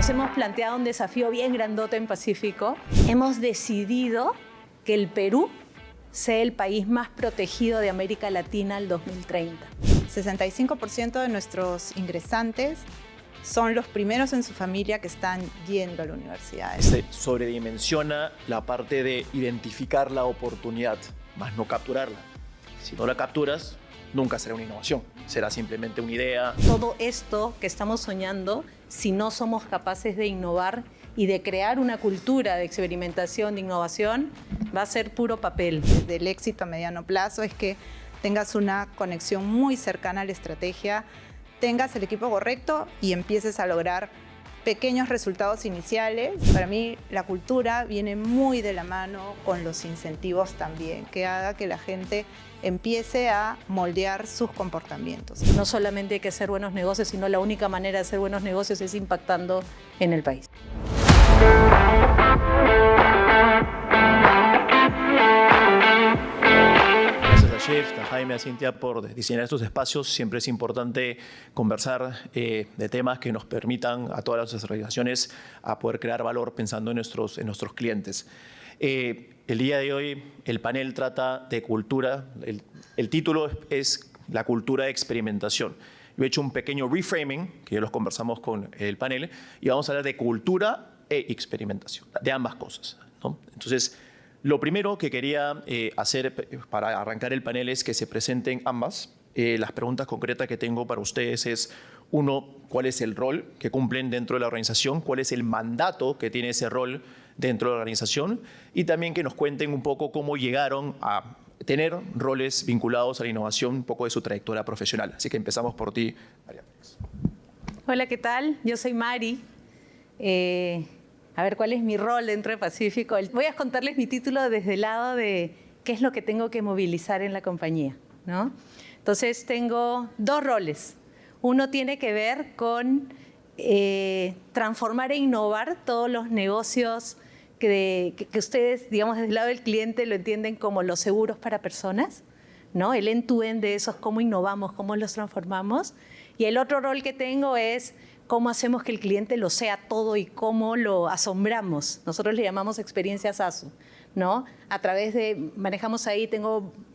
Nos hemos planteado un desafío bien grandote en Pacífico. Hemos decidido que el Perú sea el país más protegido de América Latina al 2030. 65% de nuestros ingresantes son los primeros en su familia que están yendo a la universidad. Se sobredimensiona la parte de identificar la oportunidad, más no capturarla. Si no la capturas, nunca será una innovación, será simplemente una idea. Todo esto que estamos soñando, si no somos capaces de innovar y de crear una cultura de experimentación, de innovación, va a ser puro papel. El éxito a mediano plazo es que tengas una conexión muy cercana a la estrategia, tengas el equipo correcto y empieces a lograr pequeños resultados iniciales. Para mí la cultura viene muy de la mano con los incentivos también, que haga que la gente empiece a moldear sus comportamientos. No solamente hay que hacer buenos negocios, sino la única manera de hacer buenos negocios es impactando en el país. Gracias a Jeff, a Jaime, a Cintia por diseñar estos espacios. Siempre es importante conversar de temas que nos permitan a todas las organizaciones a poder crear valor pensando en nuestros clientes. El día de hoy el panel trata de cultura. El título es la cultura de experimentación. Yo he hecho un pequeño reframing, que ya los conversamos con el panel, y vamos a hablar de cultura e experimentación, de ambas cosas, ¿no? Entonces, lo primero que quería hacer para arrancar el panel es que se presenten ambas. Las preguntas concretas que tengo para ustedes es, uno, ¿cuál es el rol que cumplen dentro de la organización? ¿Cuál es el mandato que tiene ese rol dentro de la organización? Y también que nos cuenten un poco cómo llegaron a tener roles vinculados a la innovación, un poco de su trayectoria profesional. Así que empezamos por ti, María. Hola, ¿qué tal? Yo soy Mari. A ver, ¿cuál es mi rol dentro de Pacífico? Voy a contarles mi título desde el lado de qué es lo que tengo que movilizar en la compañía, ¿no? Entonces, tengo dos roles. Uno tiene que ver con transformar e innovar todos los negocios que ustedes, digamos, desde el lado del cliente lo entienden como los seguros para personas, ¿no? El end-to-end de esos, cómo innovamos, cómo los transformamos. Y el otro rol que tengo es cómo hacemos que el cliente lo sea todo y cómo lo asombramos. Nosotros le llamamos experiencias ASU, ¿no? A través de, manejamos ahí,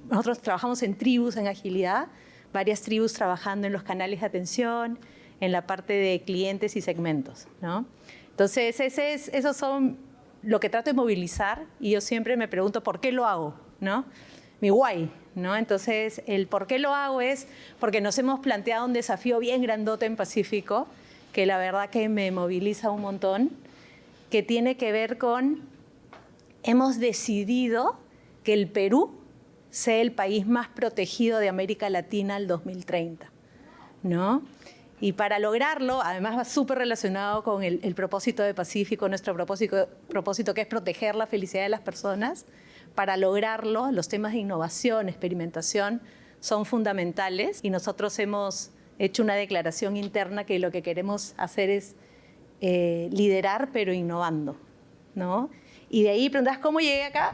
nosotros trabajamos en tribus, en agilidad, varias tribus trabajando en los canales de atención, en la parte de clientes y segmentos, ¿no? Entonces, esos son lo que trato de movilizar y yo siempre me pregunto por qué lo hago, ¿no? Mi why, ¿no? Entonces, el por qué lo hago es porque nos hemos planteado un desafío bien grandote en Pacífico, que la verdad que me moviliza un montón, que tiene que ver con, hemos decidido que el Perú sea el país más protegido de América Latina al 2030, ¿no? Y para lograrlo, además va súper relacionado con el propósito de Pacífico, nuestro propósito que es proteger la felicidad de las personas. Para lograrlo, los temas de innovación, experimentación son fundamentales y nosotros hemos hecho una declaración interna que lo que queremos hacer es liderar pero innovando, ¿no? Y de ahí preguntas, ¿cómo llegué acá?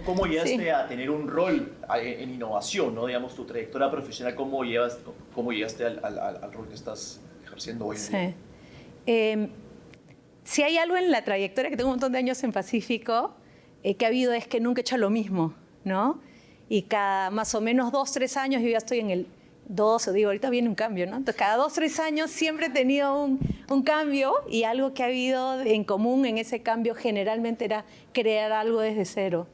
¿Cómo llegaste Sí. a tener un rol en innovación, ¿no? Digamos, tu trayectoria profesional, ¿cómo llegaste al rol que estás ejerciendo hoy en día? Sí. Si hay algo en la trayectoria, que tengo un montón de años en Pacífico, que ha habido es que nunca he hecho lo mismo, ¿no? Y cada más o menos 2, 3 años, yo ya estoy en el 2, digo, ahorita viene un cambio, ¿no? Entonces, cada 2, 3 años siempre he tenido un cambio y algo que ha habido en común en ese cambio generalmente era crear algo desde cero,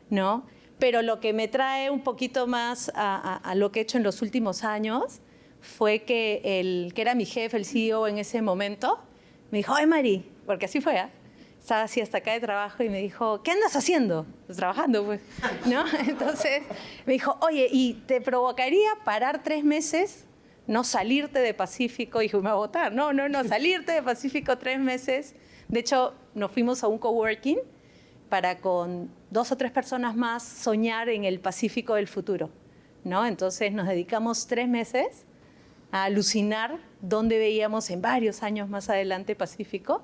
¿no? Pero lo que me trae un poquito más a lo que he hecho en los últimos años fue que el que era mi jefe, el CEO en ese momento, me dijo, ¡ay, Mari! Porque así fue, ¿eh? Estaba así hasta acá de trabajo y me dijo, ¿qué andas haciendo? Pues trabajando, pues, ¿no? Entonces me dijo, oye, ¿y te provocaría parar 3 meses, no salirte de Pacífico? Y dije, me va a votar. No, salirte de Pacífico 3 meses. De hecho, nos fuimos a un coworking para con 2 o 3 personas más soñar en el Pacífico del futuro, ¿no? Entonces nos dedicamos 3 meses a alucinar dónde veíamos en varios años más adelante Pacífico.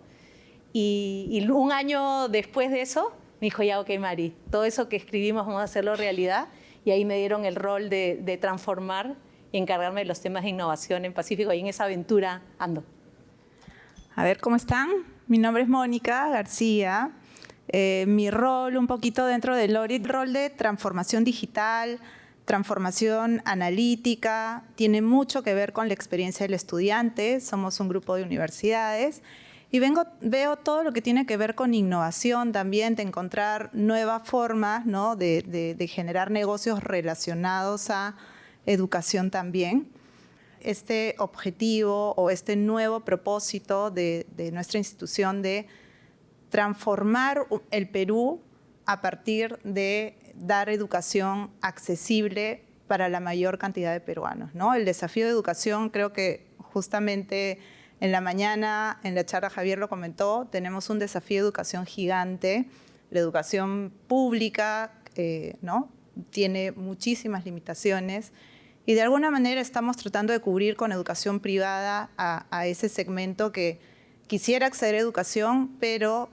Y un año después de eso, me dijo, ya, ok, Mari, todo eso que escribimos vamos a hacerlo realidad. Y ahí me dieron el rol de transformar y encargarme de los temas de innovación en Pacífico. Y en esa aventura ando. A ver, ¿cómo están? Mi nombre es Mónica García. Mi rol un poquito dentro de Lori, el rol de transformación digital, transformación analítica, tiene mucho que ver con la experiencia del estudiante. Somos un grupo de universidades y veo todo lo que tiene que ver con innovación también, de encontrar nuevas formas, ¿no? de generar negocios relacionados a educación también. Este objetivo o este nuevo propósito de nuestra institución de transformar el Perú a partir de dar educación accesible para la mayor cantidad de peruanos, ¿no? El desafío de educación, creo que justamente en la mañana, en la charla Javier lo comentó, tenemos un desafío de educación gigante. La educación pública, ¿no? Tiene muchísimas limitaciones. Y de alguna manera estamos tratando de cubrir con educación privada a ese segmento que quisiera acceder a educación, pero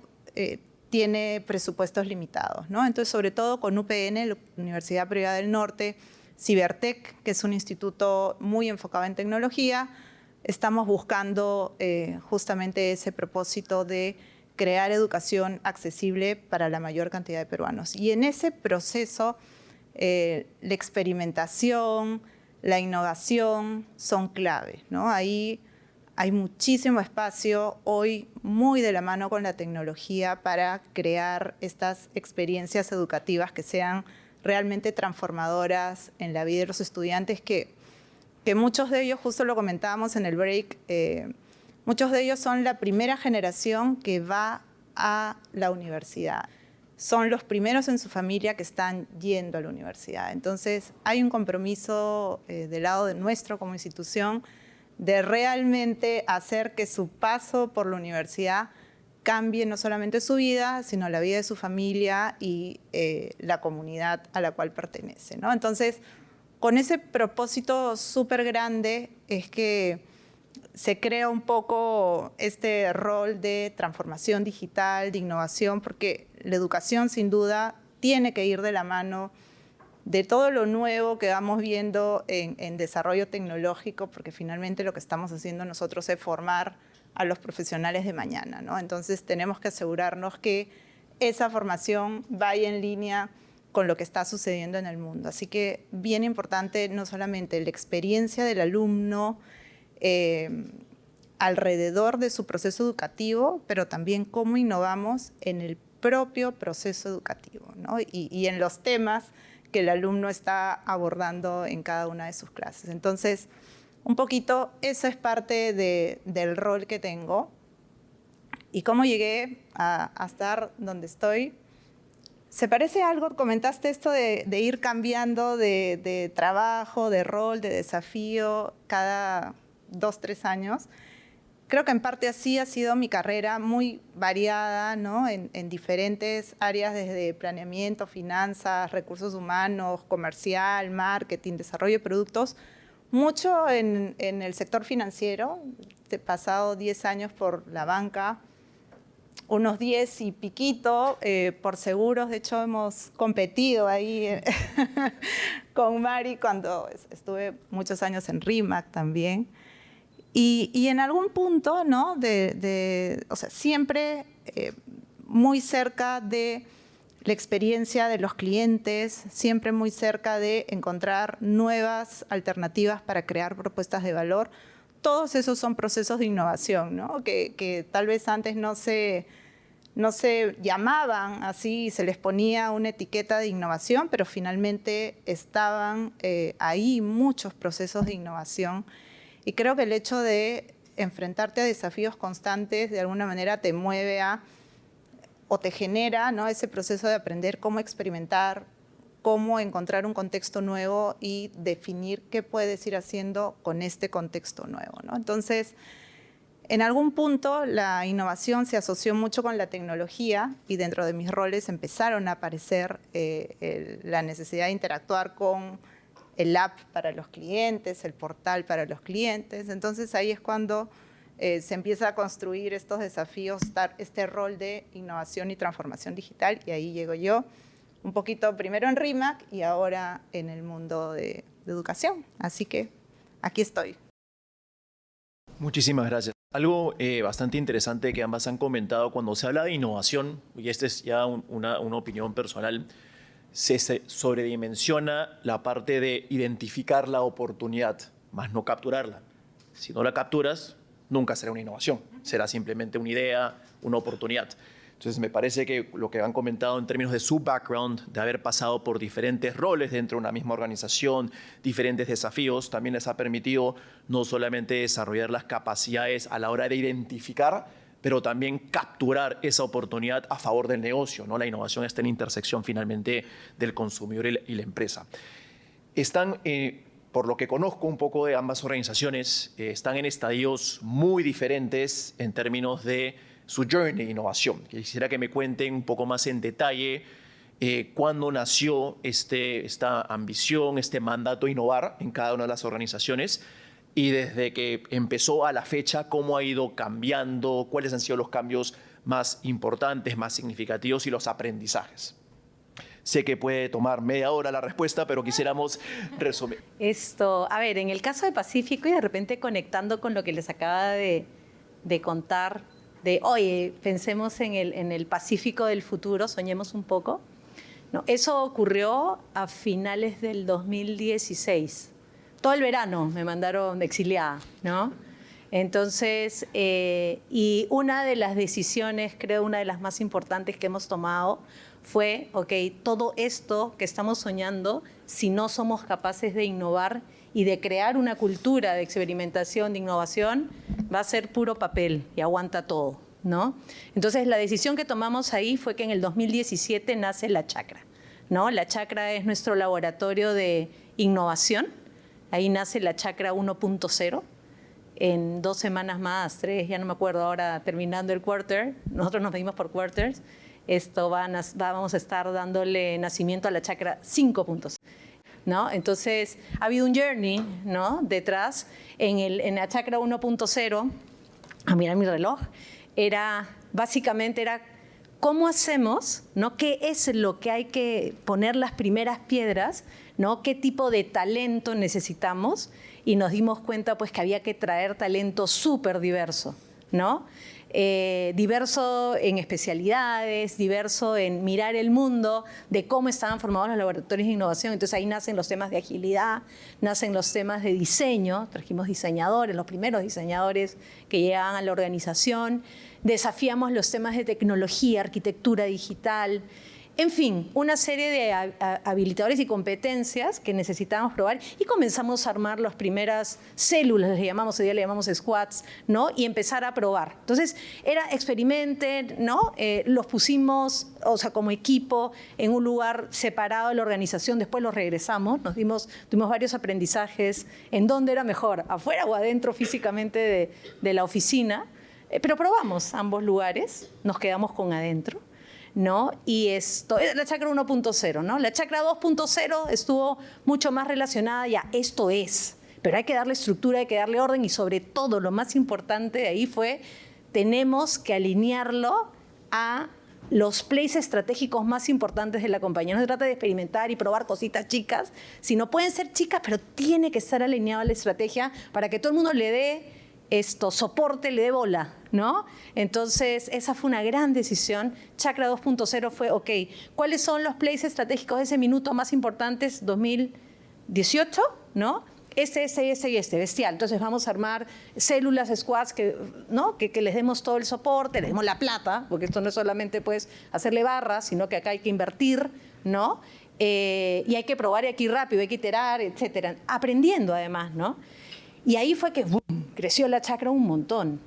tiene presupuestos limitados, ¿no? Entonces, sobre todo con UPN, la Universidad Privada del Norte, Cibertec, que es un instituto muy enfocado en tecnología, estamos buscando justamente ese propósito de crear educación accesible para la mayor cantidad de peruanos. Y en ese proceso, la experimentación, la innovación son clave, ¿no? Ahí hay muchísimo espacio hoy muy de la mano con la tecnología para crear estas experiencias educativas que sean realmente transformadoras en la vida de los estudiantes, que muchos de ellos, justo lo comentábamos en el break, muchos de ellos son la primera generación que va a la universidad. Son los primeros en su familia que están yendo a la universidad. Entonces, hay un compromiso del lado de nuestro como institución de realmente hacer que su paso por la universidad cambie no solamente su vida, sino la vida de su familia y la comunidad a la cual pertenece, ¿no? Entonces, con ese propósito súper grande es que se crea un poco este rol de transformación digital, de innovación, porque la educación sin duda tiene que ir de la mano de todo lo nuevo que vamos viendo en desarrollo tecnológico, porque finalmente lo que estamos haciendo nosotros es formar a los profesionales de mañana, ¿no? Entonces tenemos que asegurarnos que esa formación vaya en línea con lo que está sucediendo en el mundo. Así que bien importante no solamente la experiencia del alumno alrededor de su proceso educativo, pero también cómo innovamos en el propio proceso educativo, ¿no? y en los temas que el alumno está abordando en cada una de sus clases. Entonces, un poquito, eso es parte del rol que tengo. ¿Y cómo llegué a estar donde estoy? ¿Se parece a algo? Comentaste esto de ir cambiando de trabajo, de rol, de desafío cada 2, 3 años. Creo que en parte así ha sido mi carrera, muy variada, ¿no? en diferentes áreas, desde planeamiento, finanzas, recursos humanos, comercial, marketing, desarrollo de productos. Mucho en el sector financiero. He pasado 10 años por la banca, unos 10 y piquito por seguros. De hecho, hemos competido ahí con Mari cuando estuve muchos años en RIMAC también. Y en algún punto, ¿no? O sea, siempre muy cerca de la experiencia de los clientes, siempre muy cerca de encontrar nuevas alternativas para crear propuestas de valor. Todos esos son procesos de innovación, ¿no? Que tal vez antes no se llamaban así, se les ponía una etiqueta de innovación, pero finalmente estaban ahí muchos procesos de innovación. Y creo que el hecho de enfrentarte a desafíos constantes de alguna manera te mueve o te genera, ¿no? ese proceso de aprender cómo experimentar, cómo encontrar un contexto nuevo y definir qué puedes ir haciendo con este contexto nuevo, ¿no? Entonces, en algún punto la innovación se asoció mucho con la tecnología y dentro de mis roles empezaron a aparecer la necesidad de interactuar con el app para los clientes, el portal para los clientes. Entonces ahí es cuando se empieza a construir estos desafíos, este rol de innovación y transformación digital, y ahí llego yo, un poquito primero en RIMAC y ahora en el mundo de educación. Así que aquí estoy. Muchísimas gracias. Algo bastante interesante que ambas han comentado cuando se habla de innovación, y esta es ya una opinión personal, se sobredimensiona la parte de identificar la oportunidad, más no capturarla. Si no la capturas, nunca será una innovación, será simplemente una idea, una oportunidad. Entonces, me parece que lo que han comentado en términos de su background, de haber pasado por diferentes roles dentro de una misma organización, diferentes desafíos, también les ha permitido no solamente desarrollar las capacidades a la hora de identificar, pero también capturar esa oportunidad a favor del negocio, ¿no? La innovación está en la intersección finalmente del consumidor y la empresa. Están, por lo que conozco un poco de ambas organizaciones, están en estadios muy diferentes en términos de su journey de innovación. Quisiera que me cuenten un poco más en detalle cuándo nació esta ambición, este mandato a innovar en cada una de las organizaciones y desde que empezó a la fecha, cómo ha ido cambiando, cuáles han sido los cambios más importantes, más significativos y los aprendizajes. Sé que puede tomar media hora la respuesta, pero quisiéramos resumir. A ver, en el caso de Pacífico y de repente conectando con lo que les acaba de contar, oye, pensemos en el Pacífico del futuro, soñemos un poco. No, eso ocurrió a finales del 2016. Todo el verano me mandaron exiliada, ¿no? Entonces, y una de las decisiones, creo una de las más importantes que hemos tomado fue, ok, todo esto que estamos soñando, si no somos capaces de innovar y de crear una cultura de experimentación, de innovación, va a ser puro papel y aguanta todo, ¿no? Entonces, la decisión que tomamos ahí fue que en el 2017 nace La Chacra, ¿no? La Chacra es nuestro laboratorio de innovación. Ahí nace La Chacra 1.0. En 2 semanas más, 3, ya no me acuerdo ahora, terminando el quarter, nosotros nos medimos por quarters, vamos a estar dándole nacimiento a La Chacra 5.0. ¿No? Entonces, ha habido un journey, ¿no? Detrás. En La Chacra 1.0, a mirar mi reloj, básicamente era cómo hacemos, ¿no? ¿Qué es lo que hay que poner las primeras piedras, ¿no? ¿Qué tipo de talento necesitamos? Y nos dimos cuenta pues, que había que traer talento súper diverso, ¿no? Diverso en especialidades, diverso en mirar el mundo, de cómo estaban formados los laboratorios de innovación. Entonces ahí nacen los temas de agilidad, nacen los temas de diseño, trajimos diseñadores, los primeros diseñadores que llegaban a la organización, desafiamos los temas de tecnología, arquitectura digital, en fin, una serie de habilitadores y competencias que necesitábamos probar y comenzamos a armar las primeras células, hoy día le llamamos squads, ¿no? Y empezar a probar. Entonces, era experimenten, ¿no? Los pusimos, o sea, como equipo, en un lugar separado de la organización, después los regresamos, tuvimos varios aprendizajes en dónde era mejor, afuera o adentro físicamente de la oficina, pero probamos ambos lugares, nos quedamos con adentro, ¿no? Y esto es la Chacra 1.0, ¿no? La Chacra 2.0 estuvo mucho más relacionada ya, esto es, pero hay que darle estructura, hay que darle orden y sobre todo lo más importante de ahí fue, tenemos que alinearlo a los plays estratégicos más importantes de la compañía. No se trata de experimentar y probar cositas chicas, sino pueden ser chicas, pero tiene que estar alineado a la estrategia para que todo el mundo le dé soporte, le dé bola, ¿no? Entonces, esa fue una gran decisión. Chacra 2.0 fue, ok, ¿cuáles son los plays estratégicos de ese minuto más importantes? 2018, ¿no? Este, bestial. Entonces, vamos a armar células, squads, ¿no? que les demos todo el soporte, les demos la plata, porque esto no es solamente pues, hacerle barras, sino que acá hay que invertir, ¿no? Y hay que probar y hay que ir rápido, hay que iterar, etcétera. Aprendiendo, además, ¿no? Y ahí fue que ¡boom!, creció la Chacra un montón,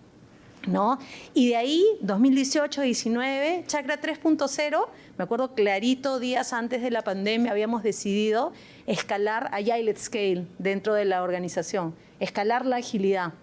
¿no? Y de ahí, 2018-19, Chacra 3.0, me acuerdo clarito, días antes de la pandemia habíamos decidido escalar Agile at Scale dentro de la organización, escalar la agilidad,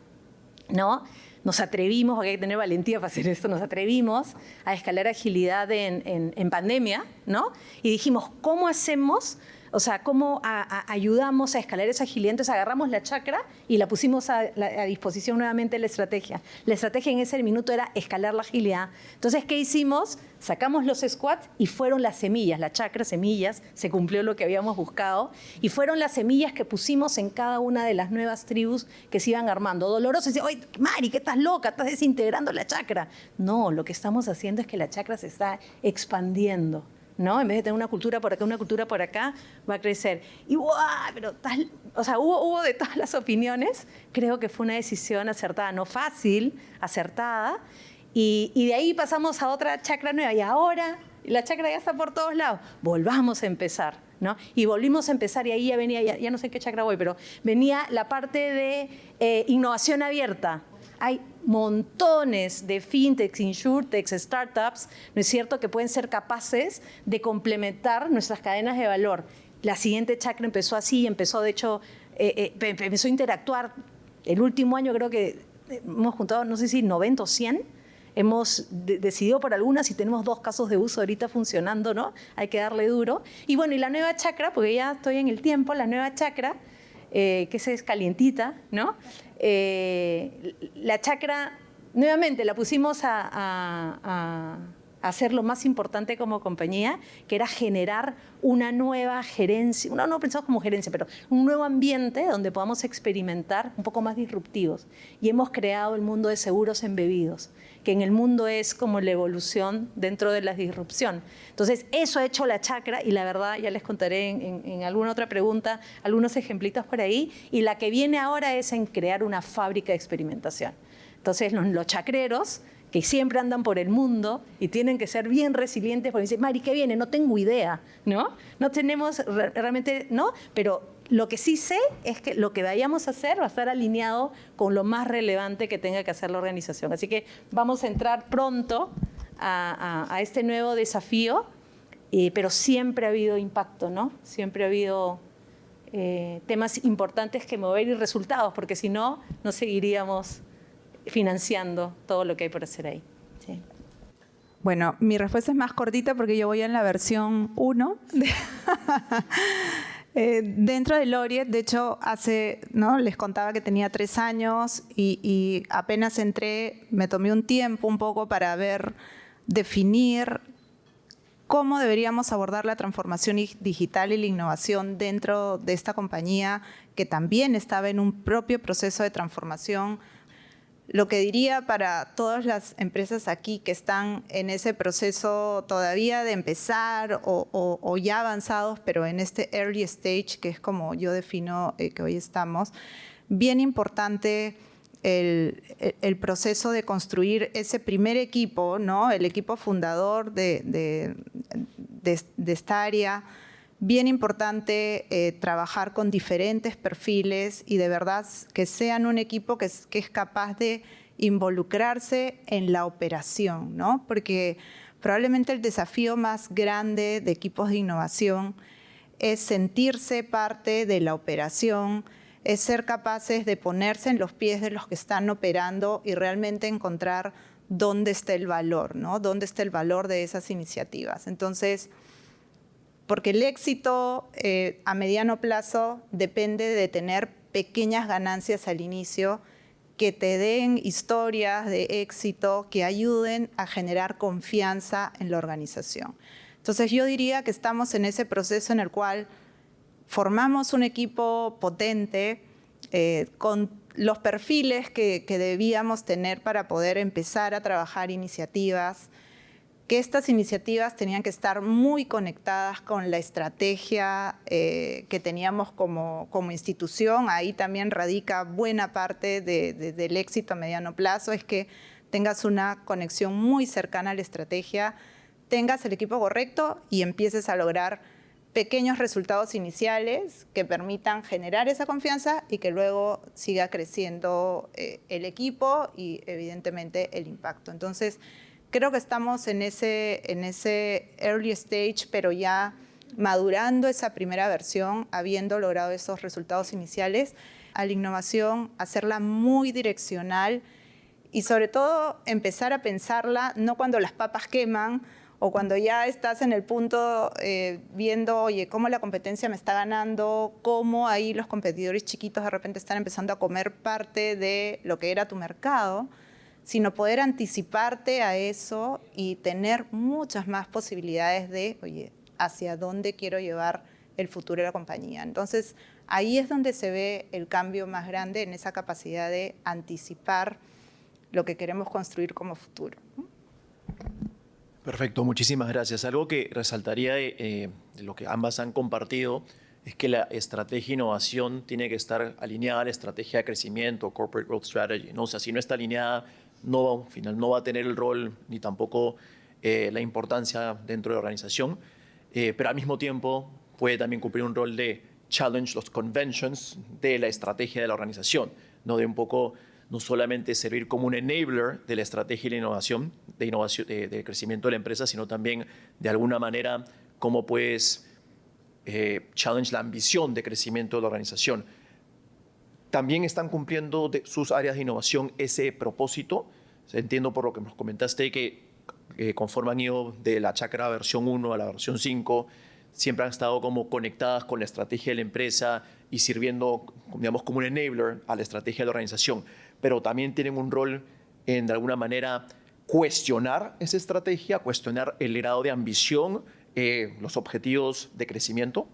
¿no? Nos atrevimos, porque hay que tener valentía para hacer esto, nos atrevimos a escalar agilidad en pandemia, ¿no? Y dijimos, ¿cómo hacemos? O sea, cómo ayudamos a escalar esa agilidad. Entonces agarramos la chakra y la pusimos a disposición nuevamente de la estrategia. La estrategia en ese minuto era escalar la agilidad. Entonces, ¿qué hicimos? Sacamos los squats y fueron las semillas, la chakra, semillas, se cumplió lo que habíamos buscado, y fueron las semillas que pusimos en cada una de las nuevas tribus que se iban armando. Doloroso dice, oye, Mari, ¿qué estás loca? Estás desintegrando la chakra. No, lo que estamos haciendo es que la chakra se está expandiendo, ¿no? En vez de tener una cultura por acá, una cultura por acá, va a crecer. Y ¡guau! Pero o sea, hubo de todas las opiniones. Creo que fue una decisión acertada, no fácil, acertada. Y de ahí pasamos a otra chakra nueva. Y ahora la chakra ya está por todos lados. Volvamos a empezar, ¿no? Y volvimos a empezar y ahí ya venía, ya no sé en qué chakra voy, pero venía la parte de innovación abierta. Hay montones de fintechs, insurtechs, startups, ¿no es cierto?, que pueden ser capaces de complementar nuestras cadenas de valor. La siguiente chakra empezó así, empezó, de hecho, empezó a interactuar. El último año creo que hemos juntado, no sé si 90 o 100. Hemos decidido por algunas y tenemos 2 casos de uso ahorita funcionando, ¿no? Hay que darle duro. Y bueno, y la nueva chakra, porque ya estoy en el tiempo, la nueva chakra, que esa es calientita, ¿no? La chakra, nuevamente, la pusimos a hacer lo más importante como compañía, que era generar una nueva gerencia, no pensamos como gerencia, pero un nuevo ambiente donde podamos experimentar un poco más disruptivos. Y hemos creado el mundo de seguros embebidos, que en el mundo es como la evolución dentro de la disrupción. Entonces, eso ha hecho la chakra, y la verdad, ya les contaré en alguna otra pregunta algunos ejemplitos por ahí, y la que viene ahora es en crear una fábrica de experimentación. Entonces, los chakreros, que siempre andan por el mundo y tienen que ser bien resilientes, porque dicen, Mari, ¿qué viene? No tengo idea, ¿no? No tenemos realmente, ¿no? Pero lo que sí sé es que lo que vayamos a hacer va a estar alineado con lo más relevante que tenga que hacer la organización. Así que vamos a entrar pronto a este nuevo desafío, pero siempre ha habido impacto, ¿no? Siempre ha habido temas importantes que mover y resultados, porque si no, no seguiríamos financiando todo lo que hay por hacer ahí. Sí. Bueno, mi respuesta es más cortita porque yo voy en la versión 1. Dentro de Laureate, de hecho, les contaba que tenía 3 años y apenas entré, me tomé un tiempo un poco para definir cómo deberíamos abordar la transformación digital y la innovación dentro de esta compañía, que también estaba en un propio proceso de transformación. Lo que diría para todas las empresas aquí que están en ese proceso todavía de empezar o ya avanzados, pero en este early stage, que es como yo defino que hoy estamos, bien importante el proceso de construir ese primer equipo, ¿no? El equipo fundador de esta área. Bien importante trabajar con diferentes perfiles y de verdad que sean un equipo que es capaz de involucrarse en la operación, ¿no? Porque probablemente el desafío más grande de equipos de innovación es sentirse parte de la operación, es ser capaces de ponerse en los pies de los que están operando y realmente encontrar dónde está el valor, ¿no? Dónde está el valor de esas iniciativas. Entonces, porque el éxito a mediano plazo depende de tener pequeñas ganancias al inicio que te den historias de éxito que ayuden a generar confianza en la organización. Entonces yo diría que estamos en ese proceso en el cual formamos un equipo potente con los perfiles que debíamos tener para poder empezar a trabajar iniciativas, que estas iniciativas tenían que estar muy conectadas con la estrategia que teníamos como institución. Ahí también radica buena parte del éxito a mediano plazo, es que tengas una conexión muy cercana a la estrategia, tengas el equipo correcto y empieces a lograr pequeños resultados iniciales que permitan generar esa confianza y que luego siga creciendo el equipo y evidentemente el impacto. Entonces, creo que estamos en ese early stage, pero ya madurando esa primera versión, habiendo logrado esos resultados iniciales, a la innovación, hacerla muy direccional y sobre todo empezar a pensarla no cuando las papas queman o cuando ya estás en el punto viendo, oye, cómo la competencia me está ganando, cómo ahí los competidores chiquitos de repente están empezando a comer parte de lo que era tu mercado, sino poder anticiparte a eso y tener muchas más posibilidades de, oye, hacia dónde quiero llevar el futuro de la compañía. Entonces, ahí es donde se ve el cambio más grande en esa capacidad de anticipar lo que queremos construir como futuro. Perfecto, muchísimas gracias. Algo que resaltaría de lo que ambas han compartido es que la estrategia de innovación tiene que estar alineada a la estrategia de crecimiento, Corporate Growth Strategy, ¿no? O sea, si no está alineada, al final no va a tener el rol ni tampoco la importancia dentro de la organización, pero al mismo tiempo puede también cumplir un rol de challenge los conventions de la estrategia de la organización, ¿no? De un poco no solamente servir como un enabler de la estrategia y la innovación, de crecimiento de la empresa, sino también de alguna manera cómo puedes challenge la ambición de crecimiento de la organización. También están cumpliendo de sus áreas de innovación ese propósito. Entiendo por lo que nos comentaste que conforme han ido de la chakra versión 1 a la versión 5, siempre han estado como conectadas con la estrategia de la empresa y sirviendo, digamos, como un enabler a la estrategia de la organización. Pero también tienen un rol en, de alguna manera, cuestionar esa estrategia, cuestionar el grado de ambición, los objetivos de crecimiento.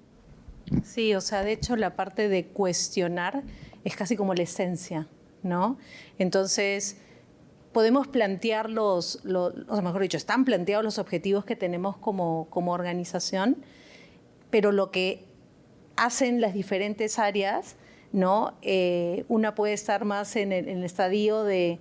Sí, o sea, de hecho la parte de cuestionar es casi como la esencia, ¿no? Entonces, podemos plantear o sea, mejor dicho, están planteados los objetivos que tenemos como organización, pero lo que hacen las diferentes áreas, ¿no? Una puede estar más en el estadio de,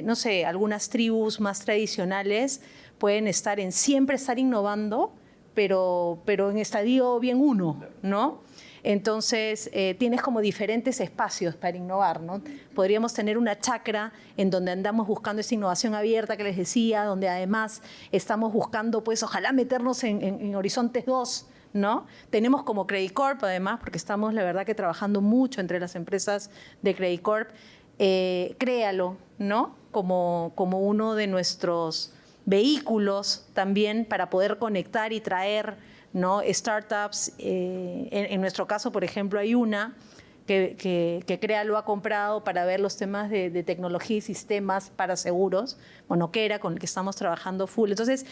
no sé, algunas tribus más tradicionales pueden siempre estar innovando, pero en estadio bien uno, ¿no? Entonces, tienes como diferentes espacios para innovar, ¿no? Podríamos tener una chacra en donde andamos buscando esa innovación abierta que les decía, donde además estamos buscando, pues, ojalá meternos en horizontes 2, ¿no? Tenemos como Credit Corp, además, porque estamos, la verdad, que trabajando mucho entre las empresas de Credit Corp, créalo, ¿no? Como uno de nuestros vehículos también para poder conectar y traer, ¿no? Startups. En nuestro caso, por ejemplo, hay una que Créalo ha comprado para ver los temas de tecnología y sistemas para seguros, Monokera, con el que estamos trabajando full. Entonces,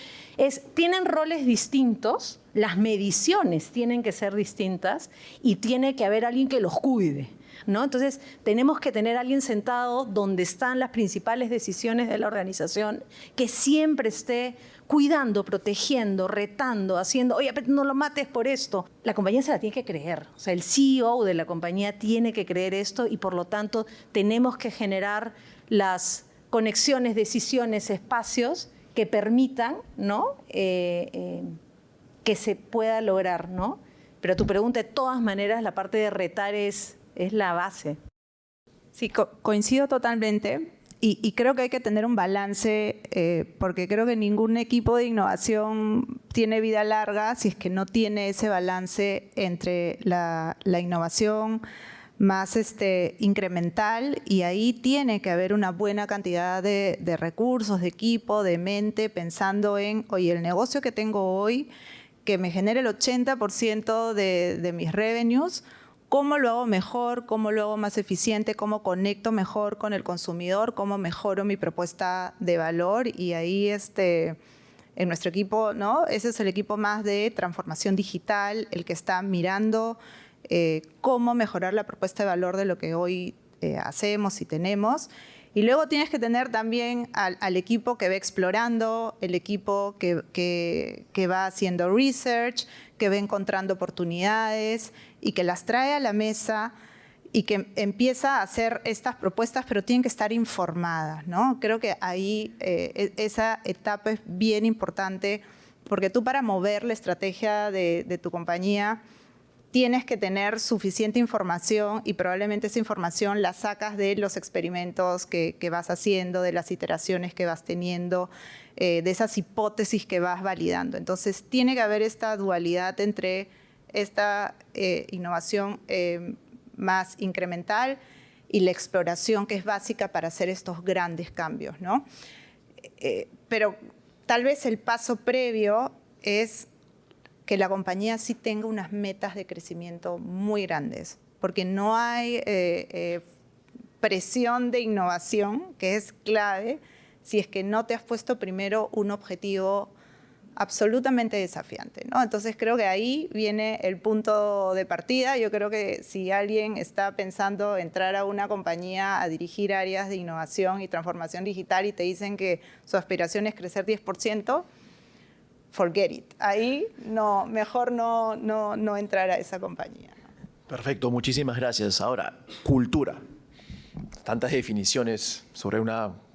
tienen roles distintos, las mediciones tienen que ser distintas y tiene que haber alguien que los cuide, ¿no? Entonces, tenemos que tener a alguien sentado donde están las principales decisiones de la organización, que siempre esté cuidando, protegiendo, retando, haciendo, oye, no lo mates por esto. La compañía se la tiene que creer. O sea, el CEO de la compañía tiene que creer esto y, por lo tanto, tenemos que generar las conexiones, decisiones, espacios que permitan, ¿no? Que se pueda lograr, ¿no? Pero tu pregunta, de todas maneras, la parte de retar es la base. Sí, coincido totalmente y creo que hay que tener un balance porque creo que ningún equipo de innovación tiene vida larga si es que no tiene ese balance entre la innovación más incremental, y ahí tiene que haber una buena cantidad de recursos, de equipo, de mente, pensando en, oye, el negocio que tengo hoy, que me genere el 80% de mis revenues, ¿cómo lo hago mejor? ¿Cómo lo hago más eficiente? ¿Cómo conecto mejor con el consumidor? ¿Cómo mejoro mi propuesta de valor? Y ahí en nuestro equipo, ¿no? Ese es el equipo más de transformación digital, el que está mirando cómo mejorar la propuesta de valor de lo que hoy hacemos y tenemos. Y luego tienes que tener también al equipo que va explorando, el equipo que va haciendo research, que va encontrando oportunidades y que las trae a la mesa y que empieza a hacer estas propuestas, pero tienen que estar informadas, ¿no? Creo que ahí esa etapa es bien importante, porque tú, para mover la estrategia de tu compañía, tienes que tener suficiente información, y probablemente esa información la sacas de los experimentos que vas haciendo, de las iteraciones que vas teniendo, de esas hipótesis que vas validando. Entonces, tiene que haber esta dualidad entre esta innovación más incremental y la exploración, que es básica para hacer estos grandes cambios, ¿no? Pero tal vez el paso previo es que la compañía sí tenga unas metas de crecimiento muy grandes, porque no hay presión de innovación, que es clave, si es que no te has puesto primero un objetivo absolutamente desafiante, ¿no? Entonces creo que ahí viene el punto de partida. Yo creo que si alguien está pensando entrar a una compañía a dirigir áreas de innovación y transformación digital y te dicen que su aspiración es crecer 10%, forget it. Ahí no, mejor no entrar a esa compañía. Perfecto, muchísimas gracias. Ahora, cultura. Tantas definiciones sobre un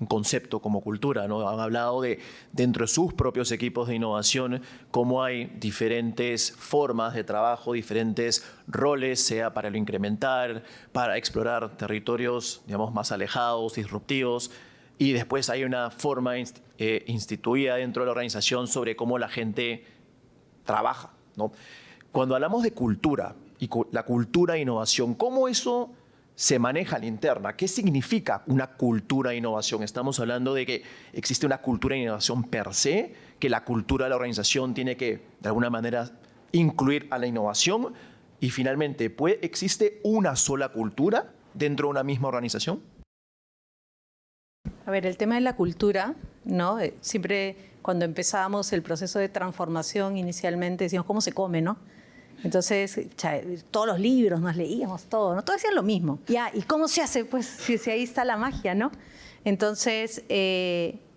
concepto como cultura, ¿no? Han hablado de, dentro de sus propios equipos de innovación, cómo hay diferentes formas de trabajo, diferentes roles, sea para lo incremental, para explorar territorios, digamos, más alejados, disruptivos, y después hay una forma instituida dentro de la organización sobre cómo la gente trabaja, ¿no? Cuando hablamos de cultura y la cultura de innovación, ¿cómo eso se maneja a la interna? ¿Qué significa una cultura de innovación? Estamos hablando de que existe una cultura de innovación per se, que la cultura de la organización tiene que, de alguna manera, incluir a la innovación. Y finalmente, ¿existe una sola cultura dentro de una misma organización? A ver, el tema de la cultura, ¿no? Siempre cuando empezábamos el proceso de transformación, inicialmente decíamos, ¿cómo se come, no? Entonces, todos los libros nos leíamos, todo, ¿no? Todos decían lo mismo. Ya, ¿y cómo se hace? Pues si ahí está la magia, ¿no? Entonces,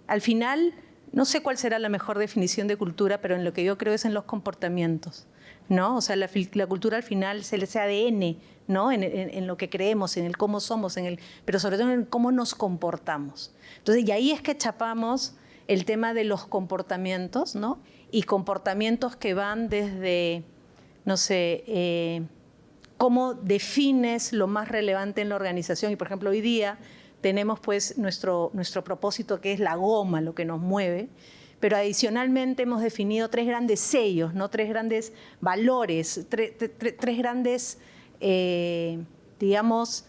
al final, no sé cuál será la mejor definición de cultura, pero en lo que yo creo es en los comportamientos, ¿no? O sea, la cultura al final es ese ADN, ¿no? En lo que creemos, en el cómo somos, pero sobre todo en cómo nos comportamos. Entonces, y ahí es que chapamos el tema de los comportamientos, ¿no? Y comportamientos que van desde, no sé, cómo defines lo más relevante en la organización. Y, por ejemplo, hoy día tenemos pues nuestro propósito, que es la goma, lo que nos mueve, pero adicionalmente hemos definido 3 grandes sellos, ¿no? 3 grandes valores, 3 grandes, digamos,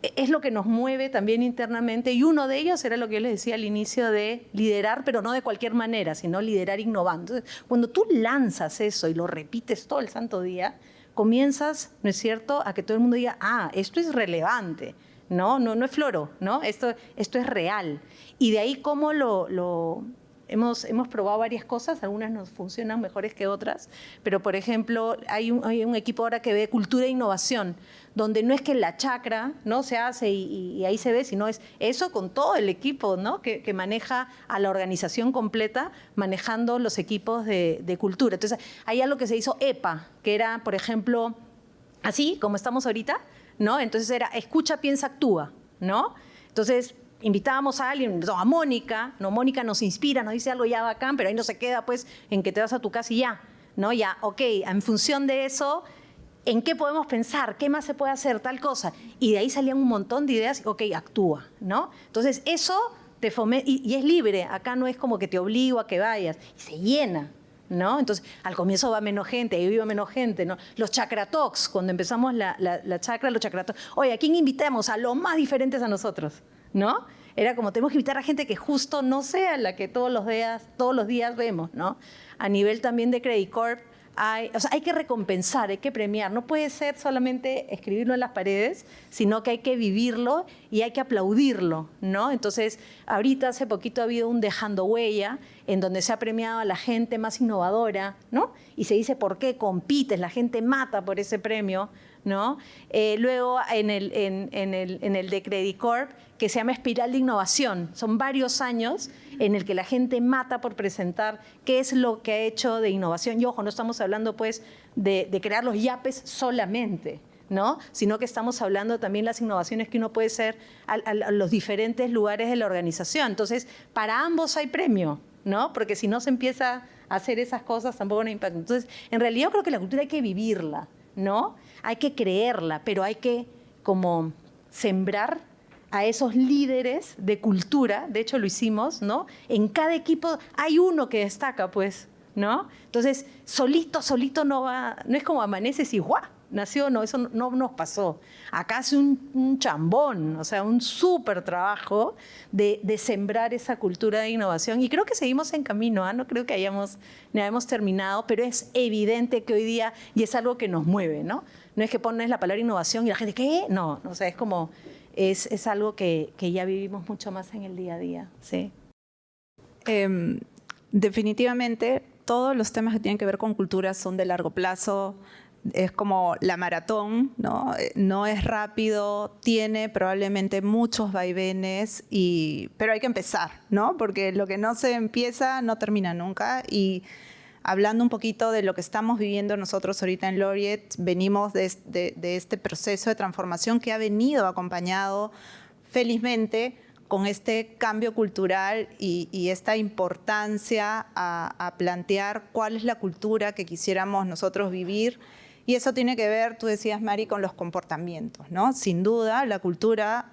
es lo que nos mueve también internamente, y uno de ellos era lo que yo les decía al inicio, de liderar, pero no de cualquier manera, sino liderar innovando. Entonces, cuando tú lanzas eso y lo repites todo el santo día, comienzas, ¿no es cierto?, a que todo el mundo diga, ah, esto es relevante, no es floro, ¿no? Esto es real. Y de ahí cómo hemos probado varias cosas, algunas nos funcionan mejores que otras, pero por ejemplo, hay un equipo ahora que ve cultura e innovación, donde no es que la chacra, ¿no?, se hace y ahí se ve, sino es eso con todo el equipo, ¿no?, que maneja a la organización completa, manejando los equipos de cultura. Entonces, hay algo que se hizo EPA, que era, por ejemplo, así como estamos ahorita, ¿no? Entonces era escucha, piensa, actúa, ¿no? Entonces, invitábamos a alguien, a Mónica, ¿no? Mónica nos inspira, nos dice algo ya bacán, pero ahí no se queda pues en que te vas a tu casa y ya, ¿no? Ya, ok, en función de eso, ¿en qué podemos pensar? ¿Qué más se puede hacer? Tal cosa. Y de ahí salían un montón de ideas, ok, actúa, ¿no? Entonces eso te fomenta, y es libre, acá no es como que te obligo a que vayas, y se llena, ¿no? Entonces, al comienzo va menos gente, ahí iba menos gente, ¿no? Los chakra talks, cuando empezamos la chakra, los chakra talks, oye, ¿a quién invitamos? A los más diferentes a nosotros, ¿no? Era como, tenemos que invitar a gente que justo no sea la que todos los días vemos, ¿no? A nivel también de Credit Corp, hay que recompensar, hay que premiar. No puede ser solamente escribirlo en las paredes, sino que hay que vivirlo y hay que aplaudirlo, ¿no? Entonces, ahorita hace poquito ha habido un Dejando Huella, en donde se ha premiado a la gente más innovadora, ¿no? Y se dice por qué compites, la gente mata por ese premio, ¿no? Luego, en el de Credit Corp, que se llama Espiral de Innovación. Son varios años en el que la gente mata por presentar qué es lo que ha hecho de innovación. Y ojo, no estamos hablando pues de crear los yapes solamente, ¿no? Sino que estamos hablando también de las innovaciones que uno puede hacer a los diferentes lugares de la organización. Entonces, para ambos hay premio, ¿no? Porque si no se empieza a hacer esas cosas, tampoco no impacta. Entonces, en realidad yo creo que la cultura hay que vivirla, ¿no? Hay que creerla, pero hay que como sembrar a esos líderes de cultura. De hecho, lo hicimos, ¿no? En cada equipo hay uno que destaca, pues, ¿no? Entonces, solito no va, no es como amaneces y ¡guau! nació, no, eso no nos pasó. Acá hace un chambón, o sea, un súper trabajo de sembrar esa cultura de innovación. Y creo que seguimos en camino, ¿eh? No creo que hayamos terminado, pero es evidente que hoy día, y es algo que nos mueve, ¿no? No es que pones la palabra innovación y la gente, ¿qué? No, o sea, es como, es algo que ya vivimos mucho más en el día a día, ¿sí? Definitivamente, todos los temas que tienen que ver con cultura son de largo plazo. Es como la maratón, ¿no? No es rápido, tiene probablemente muchos vaivenes, pero hay que empezar, ¿no? Porque lo que no se empieza no termina nunca. Y hablando un poquito de lo que estamos viviendo nosotros ahorita en Laureate, venimos de este proceso de transformación que ha venido acompañado felizmente con este cambio cultural y esta importancia a plantear cuál es la cultura que quisiéramos nosotros vivir. Y eso tiene que ver, tú decías, Mari, con los comportamientos, ¿no? Sin duda, la cultura,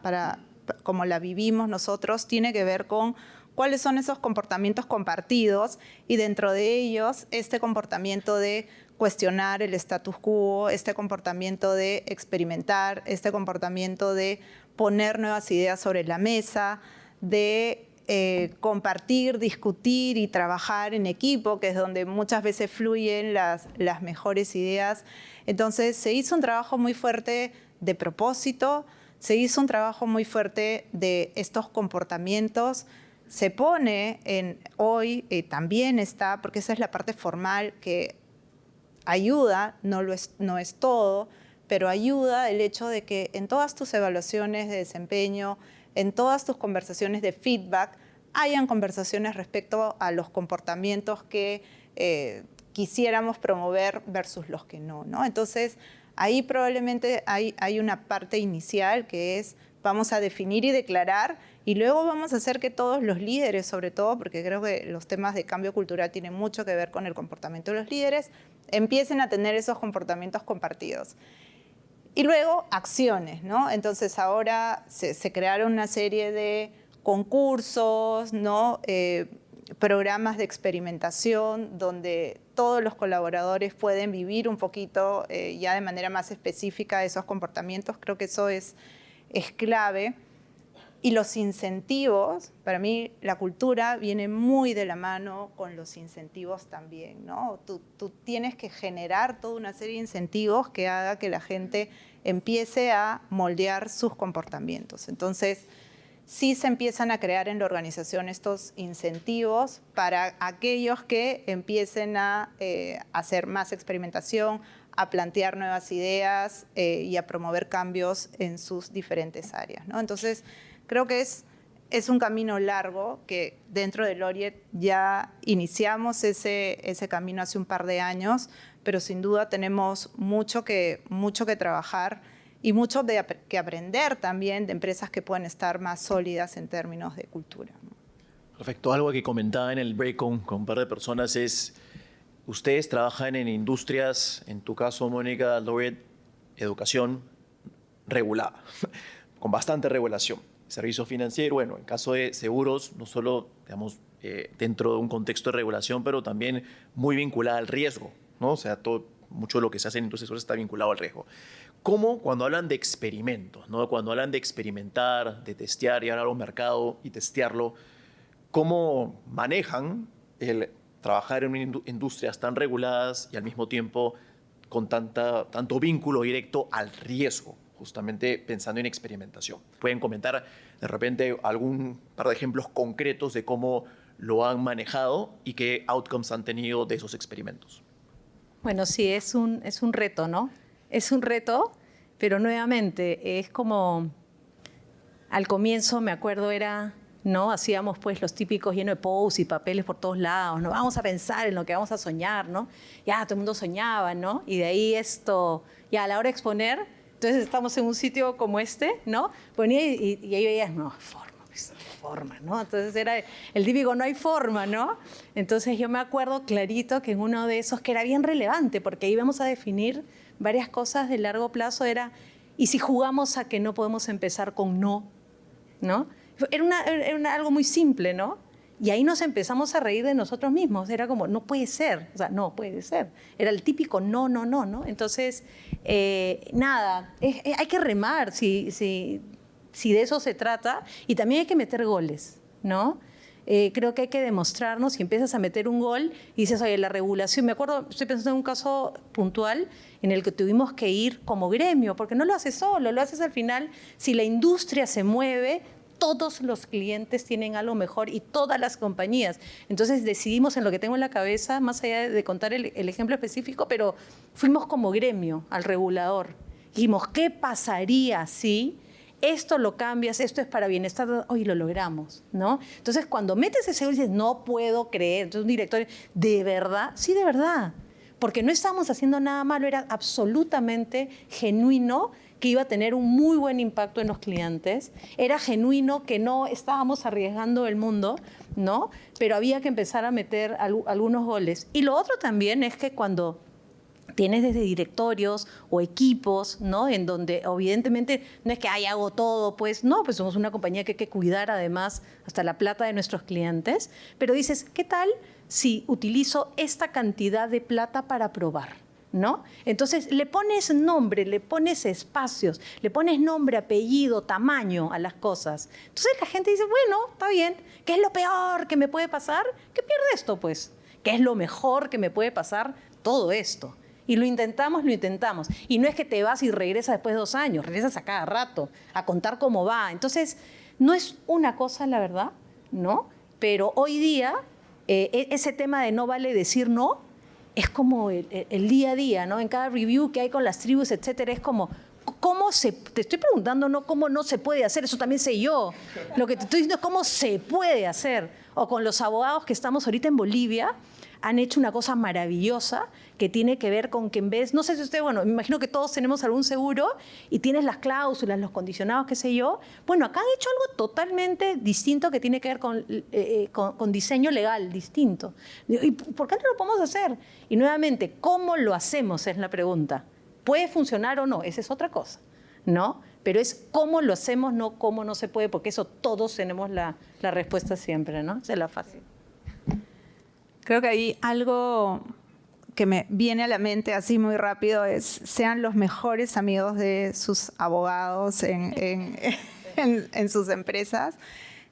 como la vivimos nosotros, tiene que ver con cuáles son esos comportamientos compartidos y dentro de ellos este comportamiento de cuestionar el status quo, este comportamiento de experimentar, este comportamiento de poner nuevas ideas sobre la mesa, de compartir, discutir y trabajar en equipo, que es donde muchas veces fluyen las mejores ideas. Entonces se hizo un trabajo muy fuerte de propósito, se hizo un trabajo muy fuerte de estos comportamientos. Se pone hoy, también está, porque esa es la parte formal que ayuda, no es todo, pero ayuda el hecho de que en todas tus evaluaciones de desempeño, en todas tus conversaciones de feedback, hayan conversaciones respecto a los comportamientos que quisiéramos promover versus los que no, ¿no? Entonces, ahí probablemente hay una parte inicial que es vamos a definir y declarar y luego vamos a hacer que todos los líderes, sobre todo, porque creo que los temas de cambio cultural tienen mucho que ver con el comportamiento de los líderes, empiecen a tener esos comportamientos compartidos. Y luego acciones, ¿no? Entonces ahora se crearon una serie de concursos, ¿no? Programas de experimentación donde todos los colaboradores pueden vivir un poquito ya de manera más específica esos comportamientos. Creo que eso es clave. Y los incentivos, para mí la cultura viene muy de la mano con los incentivos también, ¿no? Tú tienes que generar toda una serie de incentivos que haga que la gente empiece a moldear sus comportamientos. Entonces, sí se empiezan a crear en la organización estos incentivos para aquellos que empiecen a hacer más experimentación, a plantear nuevas ideas y a promover cambios en sus diferentes áreas, ¿no? Entonces, creo que es un camino largo que dentro de Laureate ya iniciamos ese camino hace un par de años, pero sin duda tenemos mucho que trabajar y mucho que aprender también de empresas que pueden estar más sólidas en términos de cultura. Perfecto. Algo que comentaba en el break con un par de personas es, ustedes trabajan en industrias, en tu caso, Mónica, Laureate, educación regulada, con bastante regulación. Servicios financieros, bueno, en caso de seguros, no solo, digamos, dentro de un contexto de regulación, pero también muy vinculada al riesgo, ¿no? O sea, mucho de lo que se hace en industrias está vinculado al riesgo. ¿Cómo cuando hablan de experimentos, ¿no? Cuando hablan de experimentar, de testear, llegar a un mercado y testearlo, cómo manejan el trabajar en industrias tan reguladas y al mismo tiempo con tanto vínculo directo al riesgo? Justamente pensando en experimentación. ¿Pueden comentar de repente algún par de ejemplos concretos de cómo lo han manejado y qué outcomes han tenido de esos experimentos? Bueno, sí, es un reto, ¿no? Es un reto, pero nuevamente es como al comienzo, me acuerdo, ¿no? Hacíamos pues los típicos llenos de posts y papeles por todos lados, ¿no? Vamos a pensar en lo que vamos a soñar, ¿no? Ya todo el mundo soñaba, ¿no? Y de ahí ya a la hora de exponer. Entonces estamos en un sitio como este, ¿no? Ponía y ahí veías, no hay forma, ¿no? Entonces era el típico, no hay forma, ¿no? Entonces yo me acuerdo clarito que en uno de esos, que era bien relevante, porque ahí íbamos a definir varias cosas de largo plazo, era, ¿y si jugamos a que no podemos empezar con no? ¿No? Era algo muy simple, ¿no? Y ahí nos empezamos a reír de nosotros mismos. Era como, no puede ser. O sea, no puede ser. Era el típico no, no, no, ¿no? Entonces, nada, hay que remar si de eso se trata. Y también hay que meter goles, ¿no? Creo que hay que demostrarnos. Si empiezas a meter un gol y dices, oye, la regulación, me acuerdo, estoy pensando en un caso puntual en el que tuvimos que ir como gremio, porque no lo haces solo, lo haces al final. Si la industria se mueve, todos los clientes tienen algo mejor y todas las compañías. Entonces decidimos en lo que tengo en la cabeza, más allá de contar el ejemplo específico, pero fuimos como gremio al regulador. Dijimos, ¿qué pasaría si esto lo cambias, esto es para bienestar? Hoy lo logramos, ¿no? Entonces cuando metes ese gol y dices, no puedo creer, entonces un director, ¿de verdad? Sí, de verdad. Porque no estábamos haciendo nada malo, era absolutamente genuino que iba a tener un muy buen impacto en los clientes. Era genuino que no estábamos arriesgando el mundo, ¿no? Pero había que empezar a meter algunos goles. Y lo otro también es que cuando tienes desde directorios o equipos, ¿no? En donde evidentemente no es que hago todo, pues no, pues somos una compañía que hay que cuidar además hasta la plata de nuestros clientes, pero dices, ¿qué tal si utilizo esta cantidad de plata para probar? ¿No? Entonces le pones nombre, le pones espacios, le pones nombre, apellido, tamaño a las cosas. Entonces la gente dice, bueno, está bien, ¿qué es lo peor que me puede pasar? Que pierda esto, pues. ¿Qué es lo mejor que me puede pasar? Todo esto. Y lo intentamos. Y no es que te vas y regresas después de 2 años, regresas a cada rato a contar cómo va. Entonces, no es una cosa, la verdad, ¿no? Pero hoy día, ese tema de no vale decir no, es como el día a día, ¿no? En cada review que hay con las tribus, etcétera, es como, te estoy preguntando, no cómo no se puede hacer, eso también sé yo. Lo que te estoy diciendo es cómo se puede hacer. O con los abogados que estamos ahorita en Bolivia, han hecho una cosa maravillosa que tiene que ver con que en vez, no sé si usted, bueno, me imagino que todos tenemos algún seguro y tienes las cláusulas, los condicionados, qué sé yo. Bueno, acá han hecho algo totalmente distinto que tiene que ver con diseño legal distinto. ¿Y por qué no lo podemos hacer? Y nuevamente, ¿cómo lo hacemos? Es la pregunta. ¿Puede funcionar o no? Esa es otra cosa, ¿no? Pero es cómo lo hacemos, no cómo no se puede, porque eso todos tenemos la respuesta siempre, ¿no? Esa es la fácil. Creo que hay algo que me viene a la mente así muy rápido, es sean los mejores amigos de sus abogados en sus empresas.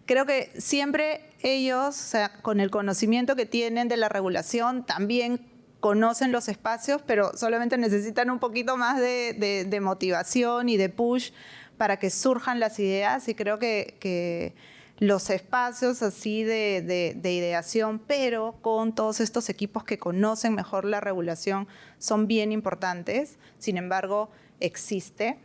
Creo que siempre ellos, o sea, con el conocimiento que tienen de la regulación, también conocen los espacios, pero solamente necesitan un poquito más de motivación y de push para que surjan las ideas. Y creo que los espacios así de ideación, pero con todos estos equipos que conocen mejor la regulación, son bien importantes. Sin embargo, existe.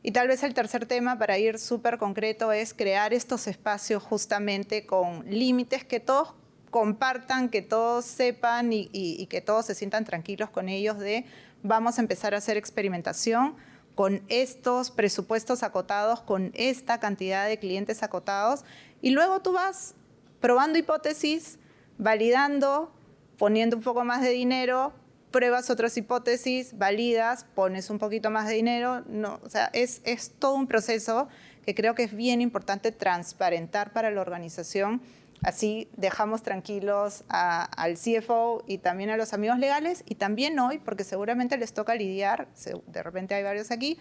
Y tal vez el tercer tema, para ir súper concreto, es crear estos espacios justamente con límites que todos compartan, que todos sepan y que todos se sientan tranquilos con ellos de vamos a empezar a hacer experimentación con estos presupuestos acotados, con esta cantidad de clientes acotados. Y luego tú vas probando hipótesis, validando, poniendo un poco más de dinero, pruebas otras hipótesis, validas, pones un poquito más de dinero. No, o sea, es todo un proceso que creo que es bien importante transparentar para la organización. Así dejamos tranquilos al CFO y también a los amigos legales, y también hoy, porque seguramente les toca lidiar, de repente hay varios aquí,